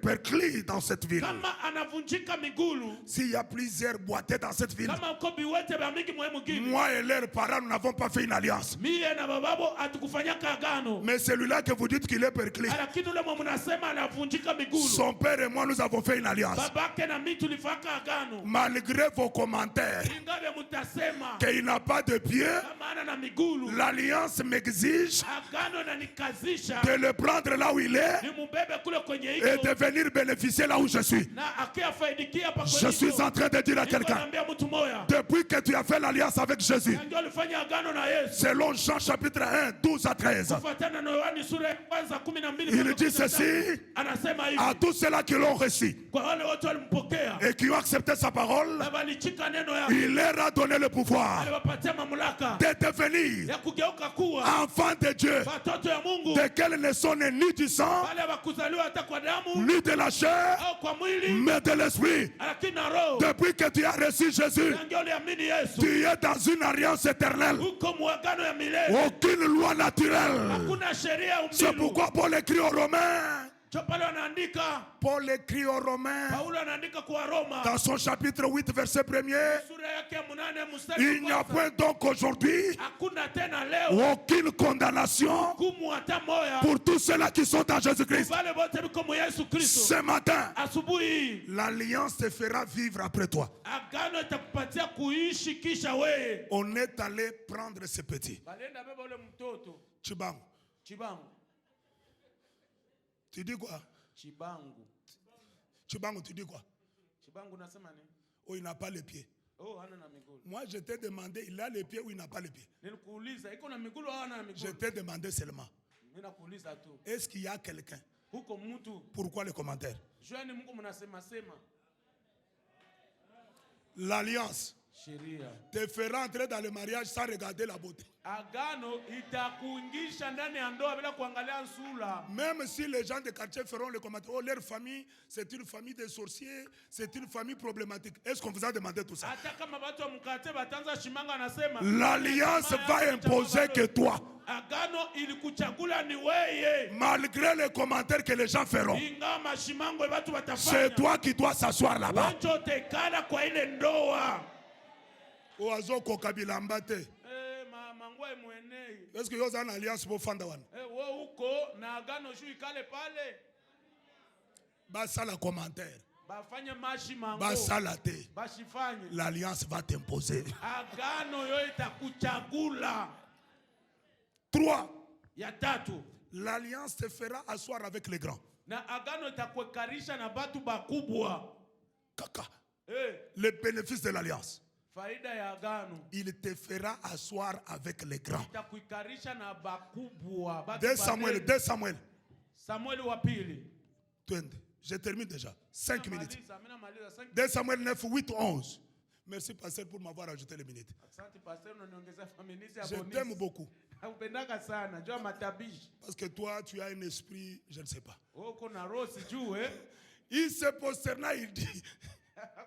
perclis dans cette ville, kama anavunjika migulu, s'il y a plusieurs boiteux dans cette ville, kama uko biwete ba mingi mwe mugini, moi et leurs parents, nous n'avons pas fait une alliance. mie na bababo atukufanyaka agano. Mais celui-là que vous dites qu'il est perclus, Lakini ule mwe mnasema anavunjika migulu. son père et moi, nous avons fait une alliance. Babake na mimi tulifaka agano. Malgré vos commentaires Ingawa mtasema qu'il n'a pas de pied, kama ana na migulu, l'alliance m'exige agano na nikazisha de le prendre là où il est nimubebe kule kwenye et iko de venir bénéficier là où je suis. na akiafaidikia pa Je kwenye suis iko. en train de dire à quelqu'un, Naambia mtu moya, depuis que tu as fait l'alliance avec Jésus, ndio alifanya agano na Yesu. selon Jean chapitre 1, 12 à 13, Kufuatana na Yohani sura ya kwanza 12 il dit ceci anasema hivi à tous ceux-là qui l'ont reçu kwa wale wote walimpokea et qui ont accepté sa parole, na walichika neno yake, il leur a donné le pouvoir aliwapatia mamlaka de devenir ya kugeuka kuwa enfants de Dieu, watoto ya Mungu, desquels ne sont nés ni du sang, wale wakuzaliwa hata kwa damu ni de la chair, au kwa mwili, mais de l'esprit. lakini na roho. Depuis que tu as reçu Jésus, Na ndio uliamini Yesu, tu es dans une alliance éternelle. uko muagano ya milele, Aucune loi naturelle. hakuna sheria ya C'est umbilu. pourquoi Paul écrit aux Romains. Cho pale wanaandika, Paul écrit aux Romains Paulo anaandika kwa Roma dans son chapitre 8, verset 1er. sura yake ya 8 mstari Il n'y a wa point kwanza. donc aujourd'hui Hakuna tena leo aucune condamnation hukumu hata moya pour tous ceux-là qui sont en Jésus-Christ. wale wote biko mu Yesu Kristo. Ce matin, Asubuhi l'alliance te fera vivre après toi. agano itakupatia kuishi kisha wewe. On est allé prendre ce petit. Balienda beba ule mtoto Chibangu. Chibangu. Tu dis quoi? Chibangu. Chibangu, tu dis quoi? Chibangu nasema nini? Oh, il n'a pas les pieds. Oh, hana na miguu. Moi, je t'ai demandé, il a les pieds ou il n'a pas les pieds? Nilikuuliza iko na miguu au hana na Je miguu? t'ai demandé seulement. Mimi nakuuliza tu. Est-ce qu'il y a quelqu'un? Huko mtu Pourquoi les commentaires? juani Mungu mnasema sema L'alliance sheria. te fera entrer dans le mariage sans regarder la beauté. Agano itakuingisha ndani ya ndoa bila kuangalia sura. Même si les gens de quartier feront le commentaire, oh, leur famille, c'est une famille de sorciers, c'est une famille problématique. Est-ce qu'on vous a demandé tout ça? Hata kama watu wa mkate batanza shimanga anasema L'alliance va imposer que toi, agano ilikuchagula ni weye. malgré les commentaires que les gens feront, Ingawa mashimango watu watafanya. c'est toi qui dois s'asseoir là-bas. Wacho tekala kwa ile ndoa. Oazoko kabila mbate. Mangwa mwenei. Est-ce que vous avez une alliance pour Fandawan? Wo uko na agano shu ikale pale. Basa la commentaire. Bafanye mashimango. Basa la te. Bashifanye. L'alliance va t'imposer. Agano yo itakuchagula. 3. Ya tatu. L'alliance te fera asseoir avec les grands. Na agano itakuekarisha na batu bakubwa. Kaka. Eh, Les bénéfices de l'alliance. faida ya agano. Il te fera asseoir avec les grands. Itakuikarisha na bakubwa. 2 Samuel, 2 Samuel. Samuel wa pili. 20. Je termine déjà. 5 minutes. Maliza, mina maliza. 2 Samuel 9, 8, 11. Merci, pasteur, pour m'avoir ajouté les minutes. Asante pastor, unaniongezea feminisi Je hapo. t'aime beaucoup. Upendaka sana, njoo matabishi. Parce que toi, tu as un esprit, je ne sais pas. Uko na roho sijue. Il se prosterna, il dit,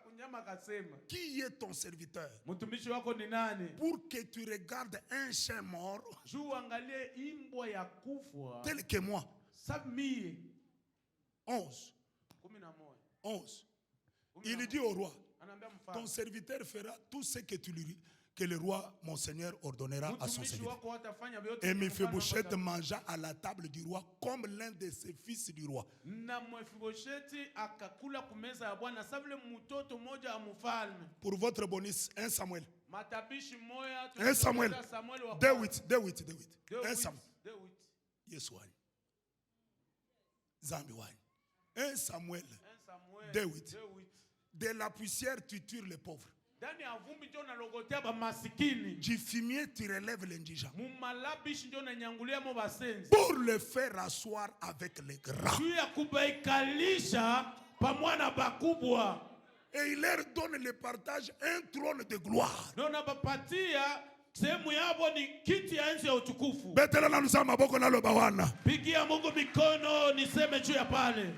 Kunyama akasema, qui est ton serviteur? mtumishi wako ni nani? Pour que tu regardes un chien mort, Juu angalie imbwa ya kufa. tel que moi. Sabmie 11. 11. 11. Il dit au roi, Anaambia ton mfalme, serviteur fera tout ce que que le roi, mon Seigneur, ordonnera à son mtumishi serviteur. wako atafanya vyote. Et Mephibosheth mangea à la table du roi comme l'un de ses fils du roi. Na Mephibosheti akakula kumeza ya Bwana sawa vile mtoto mmoja wa mfalme. Pour votre bonus, 1 Samuel. Matabishi moya 1 Samuel. wa 2:8. 1 Samuel. Dawid. Yesu wani. Zambi wani. 1 Samuel. 1 Samuel. Dawid. De la poussière, tu tues les pauvres. Ndani ya vumbi ndio unalogotea ba masikini. Du fumier, tu relèves l'indigent. Mumalabishi ndio unanyangulia mo basenzi. Pour le faire asseoir avec les grands. Juu ya kubaikalisha pamoja na bakubwa. Et il leur donne le partage, un trône de gloire. Ndio nabapatia sehemu yabo ni kiti ya enzi ya utukufu. Betela na nusa maboko na lo bawana. Pigia Mungu mikono niseme juu ya pale.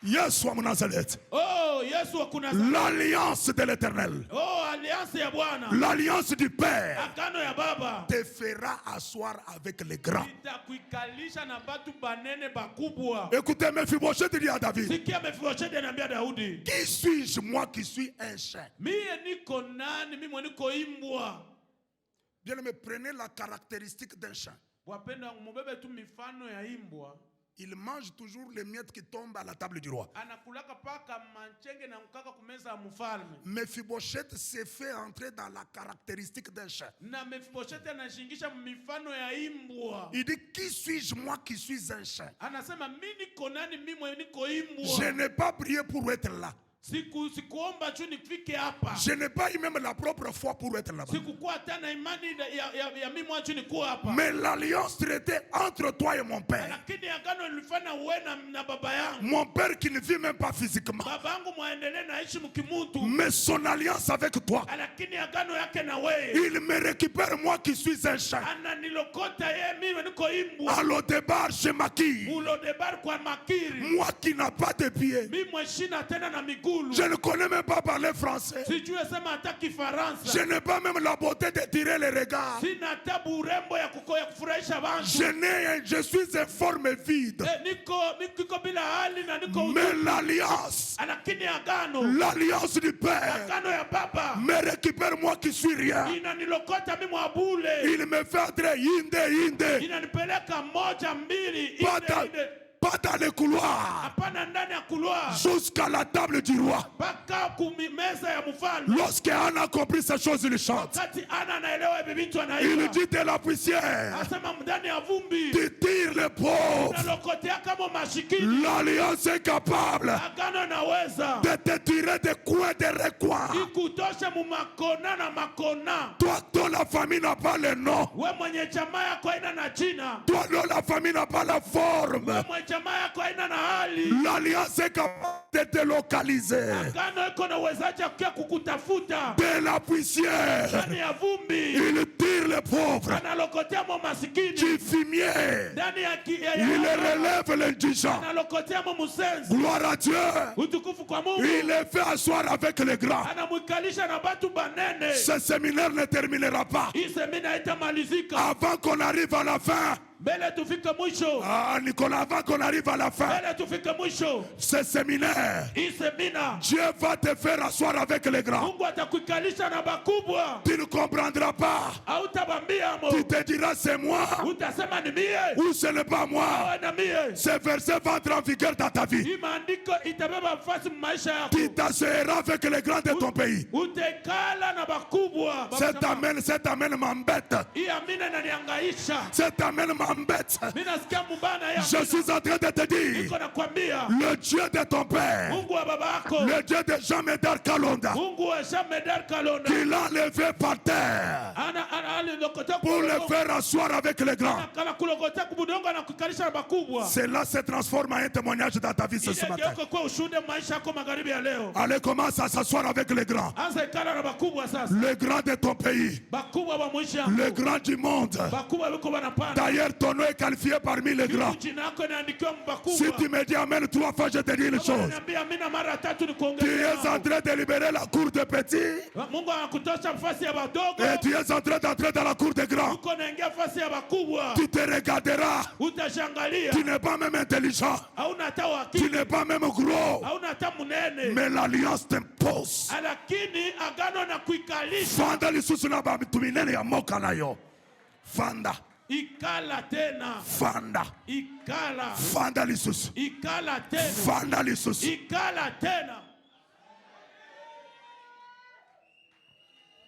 Yesu wa Nazareth. Oh, Yesu wa Nazareth. L'alliance de l'Éternel. Oh, alliance ya Bwana. L'alliance du Père. Agano ya Baba. Te fera asseoir avec les grands. Itakuikalisha na batu banene bakubwa. Écoutez, Mephibosheth dit à David. Sikia Mephibosheth anambia Daudi. Qui suis-je, moi qui suis un chien? Mie niko nani? Mimi niko imbwa. Bien aimé, prenez la caractéristique d'un chien. Wapenda mubebe tu mifano ya imbwa. Il mange toujours les miettes qui tombent à la table du roi. Anakulaka paka manchenge na mkaka kumeza ya mfalme. Mephibosheth s'est fait entrer dans la caractéristique d'un chien. Na Mephibosheth anashingisha mifano ya imbwa. Il dit, qui suis-je, moi qui suis un chien? Anasema mimi niko nani? Mimi niko imbwa. Je n'ai pas prié pour être là. Sikuomba tu nifike hapa. Je n'ai pas eu même la propre foi pour être là-bas. Sikukuwa tena imani ya mimi mwachu nikuwa hapa. Mais l'alliance traitait entre toi et mon père. Lakini agano ilifanya wewe na baba yangu. Mon père qui ne vit même pas physiquement. Baba yangu mwaendelee naishi mkimutu. Mais son alliance avec toi. Lakini agano yake na wewe. Il me récupère moi qui suis un chien. Ananilokota yeye mimi niko imbwa. À l'Odebar chez Makir. Ulodebar kwa Makiri. Moi qui n'a pas de pieds. Mimi mweshina tena na miguu. Je ne connais même pas parler français. Je n'ai pas même la beauté de tirer les regards. Je suis informe vide. Mais l'alliance du Père me récupère moi qui suis rien. Il me fait entrer pas dans les couloirs, jusqu'à la table du roi. Lorsque Anna a compris ces choses, il chante. Il dit de la poussière, tu tires les pauvres. L'alliance est capable de te tirer des coins, des recoins. Toi dont la famille n'a pas le nom, toi dont la famille n'a pas la forme, l'alliance est capable de te localiser. De la poussière, il tire les pauvres. Du fumier, il relève l'indigent. Gloire à Dieu. Il est fait asseoir avec les grands. Ce séminaire ne terminera pas avant qu'on arrive à la fin. Ah, Nicolas, avant qu'on arrive à la fin, ce séminaire, Dieu va te faire asseoir avec les grands. Tu ne comprendras pas. Tu te diras c'est moi ou ce n'est pas moi. Ce verset va entrer en vigueur dans ta vie. Tu t'asseoiras avec les grands de ton pays. Cet amen m'embête. Cet amen m'embête. Minasikia mubaya na ya Je suis en train de te dire, niko nakwambia le Dieu de ton père, Mungu wa baba yako, le Dieu de Jean-Médard Kalonda, Mungu wa Jean-Médard Kalonda qui l'a enlevé par terre pour le faire asseoir avec les grands. Cela se transforme en un témoignage dans ta vie ce matin. Allez, commence à s'asseoir avec les grands. Les grands de ton pays. Les grands du monde. D'ailleurs, ton nom est qualifié parmi les grands. Si tu me dis Amen 3 fois, je te dis une chose. Tu es en train de libérer la cour de petits. Et tu es en train d'entrer dans la cour des grands. Tu te regarderas. Tu n'es pas même intelligent. Tu n'es pas même gros. Mais l'alliance t'impose. Fanda lisusu na ba tuminene ya moka na yo. Fanda. Ikala tena. Fanda. Ikala. Fanda lisusu. Ikala tena. Fanda lisusu. Ikala tena.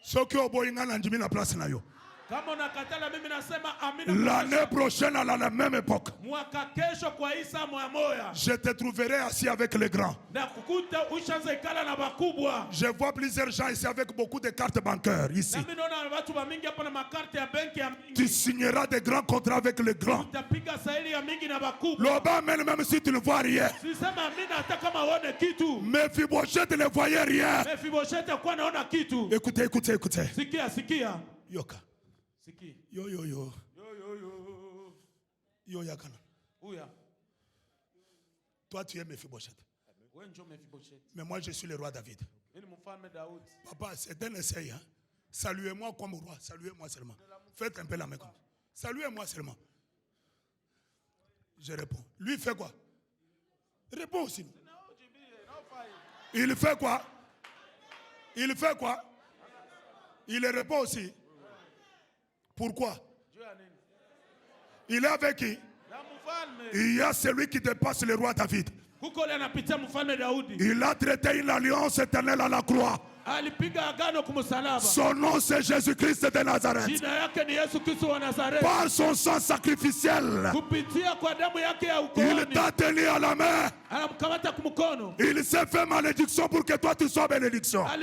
Soki oboyinga na njimi na place na yo. Kama unakatala mimi nasema amina. L'année prochaine à la même époque, mwaka kesho kwa isa moya je te trouverai assis avec les grands. na kukuta ushaanza ikala na bakubwa. Je vois plusieurs gens ici avec beaucoup de cartes bancaires ici. Na mimi naona watu mingi hapa na makarte ya benki ya mingi. Tu signeras des grands contrats avec les grands. Utapiga sahihi ya mingi na bakubwa. L'Oba même si tu ne vois rien. Sisema amina hata kama uone kitu. Mephibosheth ne voyait rien. Mephibosheth kwa naona kitu. Écoutez, écoutez, écoutez. Sikia. Yoka. Yo. Yo yakana. Ouya. Toi tu es Mephibosheth. Mais moi je suis le roi David. Papa, c'est un essai. Hein? Saluez-moi comme roi. Saluez-moi seulement. Faites un peu la main comme ça. Saluez-moi seulement. Je réponds. Lui fait quoi? Réponds aussi. Il fait quoi? Il fait quoi? Il répond aussi. Pourquoi? Il est avec qui? Il y a celui qui dépasse le roi David. Il a traité une alliance éternelle à la croix. Son nom c'est Jésus-Christ de Nazareth. Par son sang sacrificiel, il t'a tenu à la main. Il s'est fait malédiction pour que toi tu sois bénédiction. À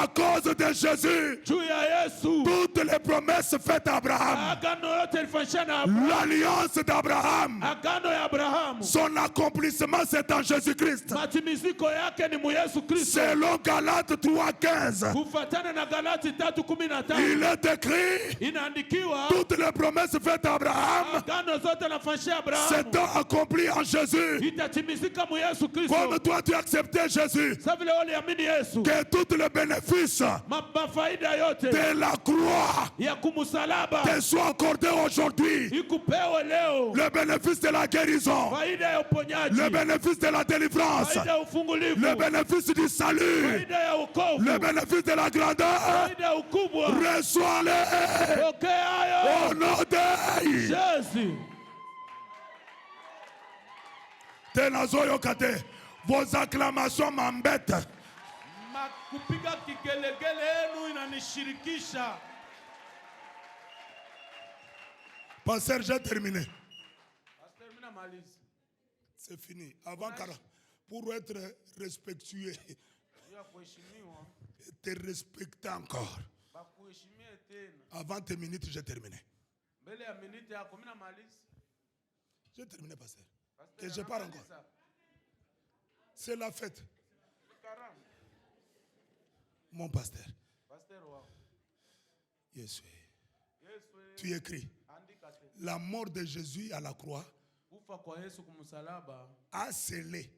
cause de Jésus, toutes les promesses faites à Abraham, l'alliance d'Abraham, son accomplissement c'est en Jésus-Christ. Selon Galates 3:15, il est écrit toutes les promesses faites à Abraham s'étant accomplies en Jésus. Comme toi tu as accepté Jésus, que tous les bénéfices de la croix te soient accordés aujourd'hui. Le bénéfice de la guérison, le bénéfice de la délivrance, le bénéfice du salut, le bénéfice de la grandeur, reçois-les au nom de Jésus. Vos acclamations m'embêtent. Pasteur, j'ai terminé. C'est fini. Avant pour être respectueux, te respecter encore. Avant tes minutes, j'ai terminé. J'ai terminé, pasteur. Et je pars encore. C'est la fête. Mon pasteur. Yes. Tu écris. La mort de Jésus à la croix a scellé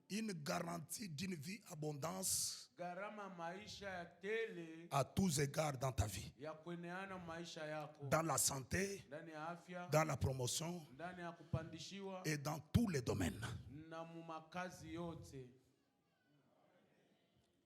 une garantie d'une vie abondance à tous égards dans ta vie. Dans la santé, dans la promotion et dans tous les domaines.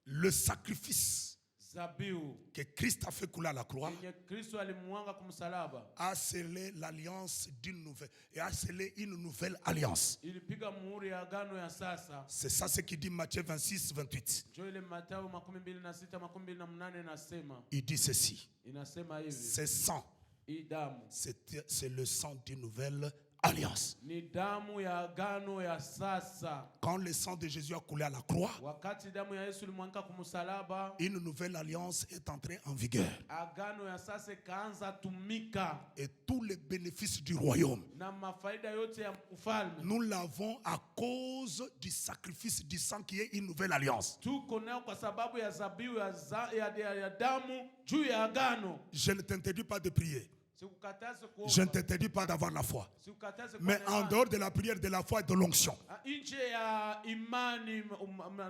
Le sacrifice zabiu que Christ a fait couler à la croix yenye Kristo alimwanga kumsalaba a scellé l'alliance d'une nouvelle et a scellé une nouvelle alliance. ilipiga muhuri ya agano ya sasa. C'est ça ce qu'il dit Matthieu 26, 28. Ndio ile Mathayo 26:28 inasema. Il dit ceci. Inasema hivi. C'est sang. Hii damu. C'est le sang d'une nouvelle alliance. Ni damu ya agano ya sasa. Quand le sang de Jésus a coulé à la croix, Wakati damu ya Yesu ilimwanga kumsalaba, une nouvelle alliance est entrée en vigueur. agano ya sasa ikaanza tumika. Et tous les bénéfices du royaume, Na mafaida yote ya ufalme nous l'avons à cause du sacrifice du sang qui est une nouvelle alliance. tuko nayo kwa sababu ya zabiu ya damu juu ya agano. Je ne t'interdis pas de prier. Sikukataze Je ne kuomba. t'interdis pas d'avoir la foi. Sikukataze Mais kuwa na en imani. dehors de la prière, de la foi et de l'onction, Nje ya imani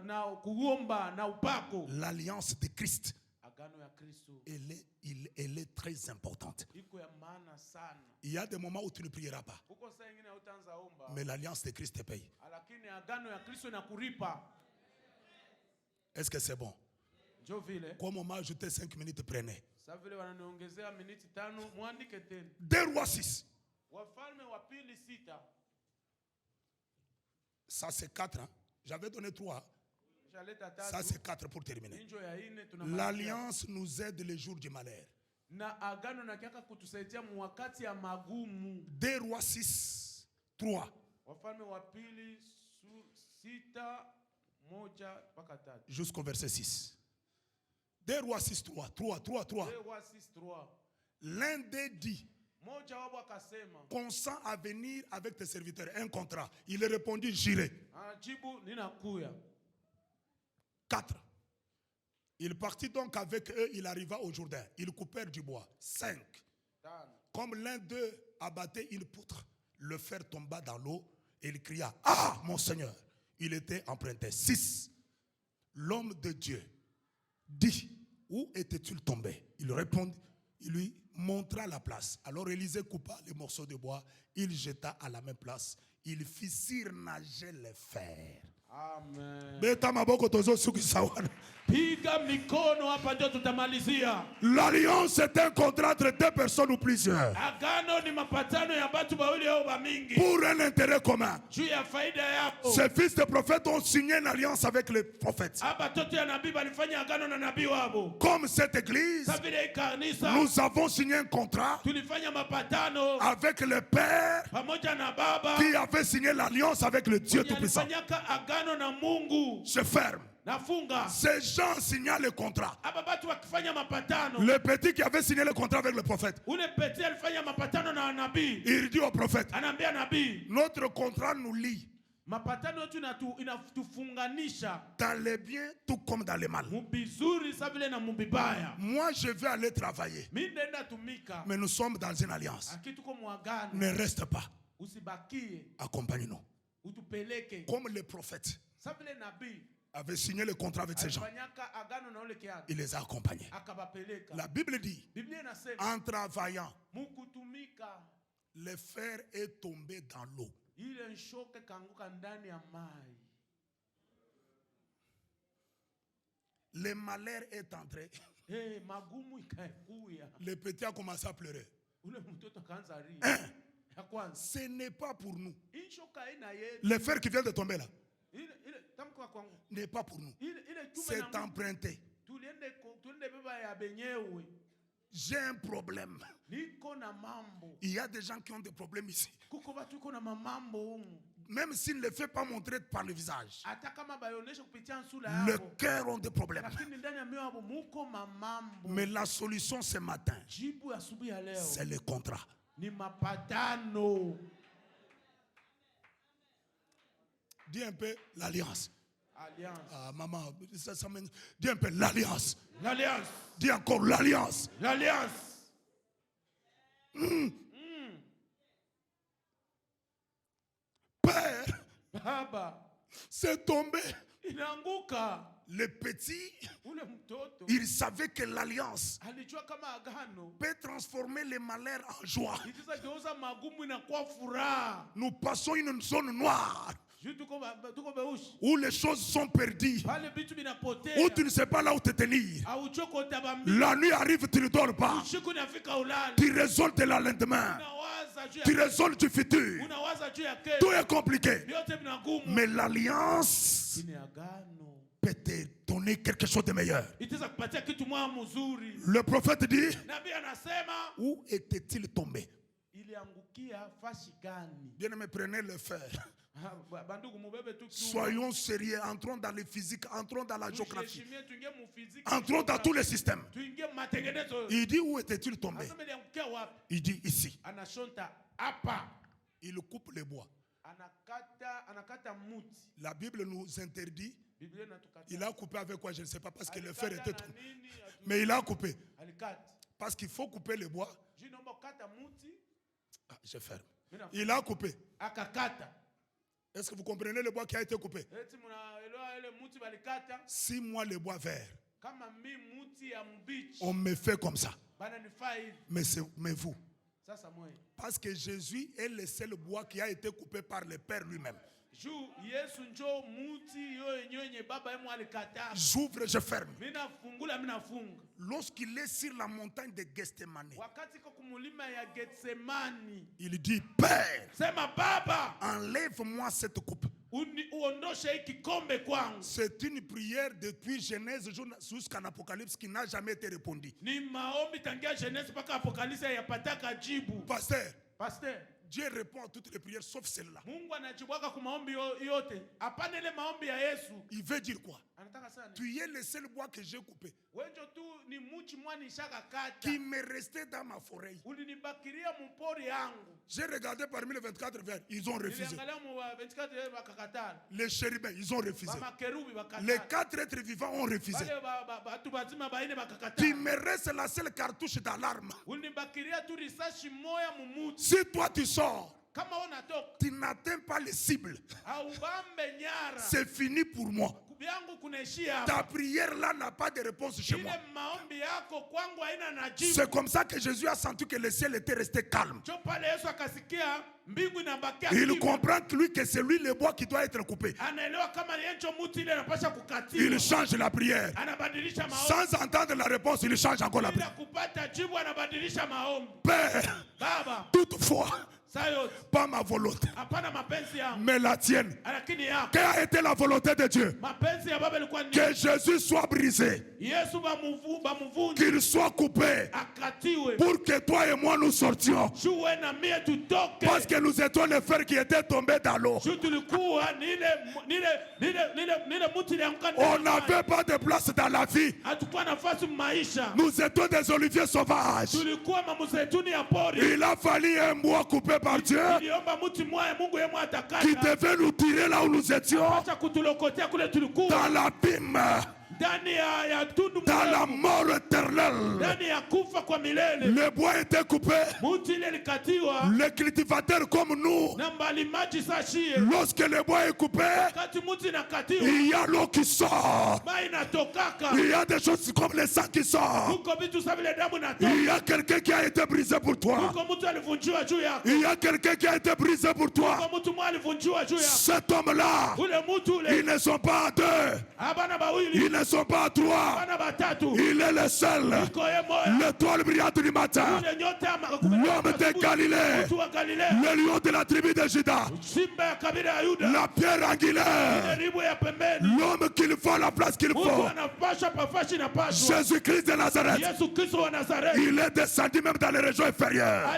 na kuomba na upako, l'alliance de Christ, agano ya Kristo elle est très importante. iko ya maana sana. Il y a des moments où tu ne prieras pas, Huko saa ingine utaanza omba, mais l'alliance de Christ te paye. lakini agano ya Kristo inakuripa. Est-ce que c'est bon? Ndio vile Comme on m'a ajouté 5 minutes, prenez. sasa vile wananiongezea miniti 5, muandike tena. 2 Rois 6. Wafalme wa pili 6. Ça c'est 4. Hein? J'avais donné 3. Shaleta Ça 3. c'est 4 pour terminer. Injo ya 4 tunamalizia. L'alliance nous aide les jours du malheur. Na agano na kiaka kutusaidia wakati ya magumu. 2 Rois 6, 3. Wafalme wa pili 6:1-3. Jusqu'au verset 6. 2 Rois 6, 3. 3. 6:3. L'un des dit, Moja wao akasema, consent à venir avec tes serviteurs, un contrat. Il répondit, j'irai. anajibu ninakuya. 4. Il partit donc avec eux, il arriva au Jourdain. Ils coupèrent du bois. 5. 5. Comme l'un d'eux abattait une poutre, le fer tomba dans l'eau et il cria, ah, mon Seigneur, il était emprunté. 6. L'homme de Dieu dit, où étais-tu tombé? Il répondit, il lui montra la place. Alors Élisée coupa les morceaux de bois, il jeta à la même place. Il fit surnager les fers. Amen. Beta maboko tozo suki sawana. Piga mikono hapa ndio tutamalizia. L'alliance est un contrat entre 2 personnes ou plusieurs. Agano ni mapatano ya watu wawili au mingi. Pour un intérêt commun. Juu ya faida yako. Ces fils de prophètes ont signé une alliance avec les prophètes. Hapa toto ya nabii walifanya agano na nabii wao. Comme cette église, Sasa vile kanisa nous avons signé un contrat tulifanya mapatano avec le Père pamoja na baba qui avait signé l'alliance avec le Dieu Tout-Puissant. alifanyaka agano na Mungu. Je ferme. Nafunga. Ces gens signaient le contrat. Hapa watu wakifanya mapatano. Le petit qui avait signé le contrat avec le prophète, Ule petit alifanya mapatano na nabii. il dit au prophète, Anaambia nabii, notre contrat nous lie mapatano yetu inatufunganisha dans les biens tout comme dans les mal. mubizuri sa vile na mubibaya. Moi, je vais aller travailler, Mimi ndaenda tumika. mais nous sommes dans une alliance. Akitu kwa muagano. Ne reste pas. Usibakie. Accompagne-nous. Utupeleke. Comme les prophètes Sa vile nabii avaient signé le contrat avec ces gens, alifanyaka agano na ule kiatu. il les a accompagnés. Akabapeleka. La Bible dit, Biblia inasema en travaillant, mukutumika le fer est tombé dans l'eau. ile nshoke kanguka ndani ya mai. Le malheur est entré. Magumu ikakuya. Le petit a commencé à pleurer. Ule mtoto kaanza ria. Ya kwanza. Ce n'est pas pour nous. Hii shoka ina yetu. Le fer qui vient de tomber là Ile tamko kwangu. n'est pas pour nous. Ile tume C'est na emprunté. tuliende beba ya benyewe. J'ai un problème. Niko na mambo. Il y a des gens qui ont des problèmes ici. Kuko batu iko na mambo humu. Même s'ils ne le font pas montrer par le visage, Hata kama bayonesha kupitia nsura le yao. cœur ont des problèmes. Lakini ndani ya mioyo yao muko mambo. Mais la solution ce matin, Jibu ya asubuhi ya leo c'est le contrat. ni mapatano. Dis un peu l'alliance. Alliance. Ah, maman, dis un peu l'alliance. L'alliance. Dis encore l'alliance. L'alliance. Père, Baba. c'est tombé. Inaanguka. Le petit, Ule mtoto. il savait que l'alliance Alijua kama agano. peut transformer les malheurs en joie. Itaweza geuza magumu inakuwa furaha. Nous passons une zone noire où les choses sont perdues, où tu ne sais pas là où te tenir. La nuit arrive, tu ne dors pas. Tu raisonnes de la lendemain. Tu raisonnes du futur. Tout est compliqué. Mais l'alliance peut te donner quelque chose de meilleur. Le prophète dit, où était-il tombé? Bien aimé, prenez le fer. Soyons sérieux, entrons dans le physique, entrons dans la géographie, entrons dans tous les systèmes. Il dit, où était-il tombé? Il dit ici. Il coupe les bois. La Bible nous interdit. Il a coupé avec quoi? Je ne sais pas, parce que le fer était tombé. Mais il a coupé. Parce qu'il faut couper les bois. Ah, je ferme. Il a coupé. Est-ce que vous comprenez le bois qui a été coupé? 6 mois le bois vert. On me fait comme ça. Mais vous. Parce que Jésus est le seul bois qui a été coupé par le Père lui-même. J'ouvre, je ferme. Lorsqu'il est sur la montagne de Gethsemane, il dit, Père, enlève-moi cette coupe. C'est une prière depuis Genèse jusqu'en Apocalypse qui n'a jamais été répondue. Pasteur, Dieu répond à toutes les prières sauf celle-là. Il veut dire quoi? Tu es le seul bois que j'ai coupé, qui me restait dans ma forêt. J'ai regardé parmi les 24 vers, ils ont refusé. Les chérubins, ils ont refusé. Les 4 êtres vivants ont refusé. Tu me restes la seule cartouche d'alarme. Si toi tu sors, tu n'atteins pas les cibles, c'est fini pour moi. Ta prière là n'a pas de réponse chez moi. C'est comme ça que Jésus a senti que le ciel était resté calme. Il comprend que lui, que c'est lui le bois qui doit être coupé. Il change la prière. Sans entendre la réponse, il change encore la prière. Père, toutefois, pas ma volonté, mais la tienne. Quelle a été la volonté de Dieu? Que Jésus soit brisé, qu'il soit coupé, pour que toi et moi nous sortions. Parce que nous étions les fers qui étaient tombés dans l'eau. On n'avait pas de place dans la vie. Nous étions des oliviers sauvages. Il a fallu un bois coupé par Dieu qui devait nous tirer là où nous étions, dans l'abîme, dans la mort éternelle. Le bois était coupé. Le cultivateur comme nous, lorsque le bois est coupé, il y a l'eau qui sort. Il y a des choses comme le sang qui sort. Il y a quelqu'un qui a été brisé pour toi. Il y a quelqu'un qui a été brisé pour toi. Cet homme-là, ils ne sont pas à 2. Ils ne sont pas à 3. Il est le seul. L'étoile brillante du matin. L'homme de Galilée. Le lion de la tribu de Juda. La pierre angulaire. L'homme qu'il faut, la place qu'il faut. Jésus-Christ de Nazareth. Il est descendu même dans les régions inférieures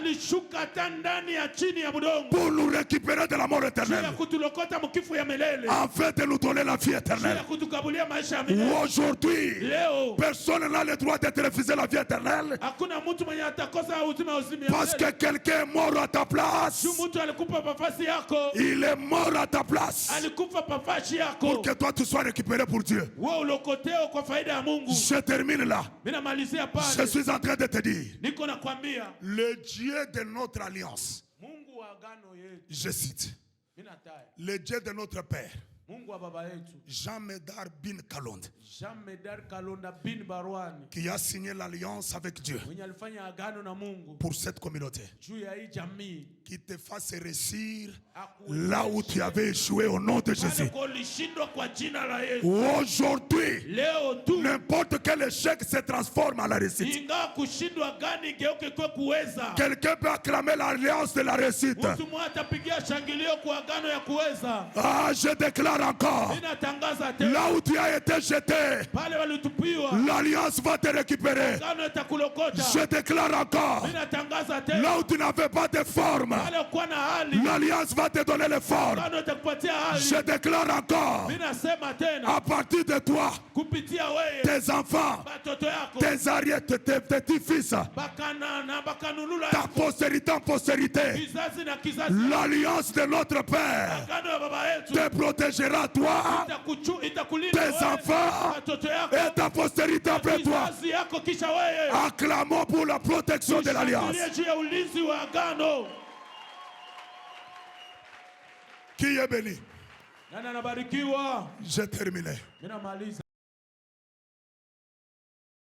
pour nous récupérer de la mort éternelle, afin de nous donner la vie éternelle. Aujourd'hui, personne n'a le droit d'être refusé la vie éternelle, parce que quelqu'un est mort à ta place. Il est mort à ta place pour que toi tu sois récupéré pour Dieu. Je termine là. Je suis en train de te dire, le Dieu de notre alliance, je cite, le Dieu de notre Père, Mungu wa baba yetu Jean Medar bin Kalonde, Jean Medar Kalonda bin Barwani, qui a signé l'alliance avec Dieu mwenye alifanya agano na Mungu pour cette communauté, juu ya hii jamii, qui te fasse réussir là où tu avais échoué au nom de Jésus. kwa jina la Yesu. Aujourd'hui, Leo tu n'importe quel échec se transforme en la réussite. ingawa kushindwa gani geuke kwa kuweza. Quelqu'un peut acclamer l'alliance de la réussite. Mtu mmoja atapigia shangilio kwa agano ya kuweza. Ah, je déclare encore, Ninatangaza tena, là où tu as été jeté, pale walitupiwa l'alliance va te récupérer. agano itakulokota. Je déclare encore, Ninatangaza tena, là où tu n'avais pas de forme, pale kwa na hali l'alliance va te donner les formes. agano itakupatia hali. Je déclare encore, Ninasema tena, à partir de toi, kupitia wewe tes enfants, batoto yako tes arrières, tes petits-fils, bakana na bakanunula ta postérité en postérité, kizazi na kizazi, l'alliance de notre Père agano ya baba yetu te protégera, toi, itakulinda tes wewe, enfants watoto yako, et ta postérité après toi. kizazi yako kisha wewe. Acclamons pour la protection de l'alliance. Tushangilie juu ya ulinzi wa agano. Qui est béni? Nani anabarikiwa? J'ai terminé. Mimi namaliza.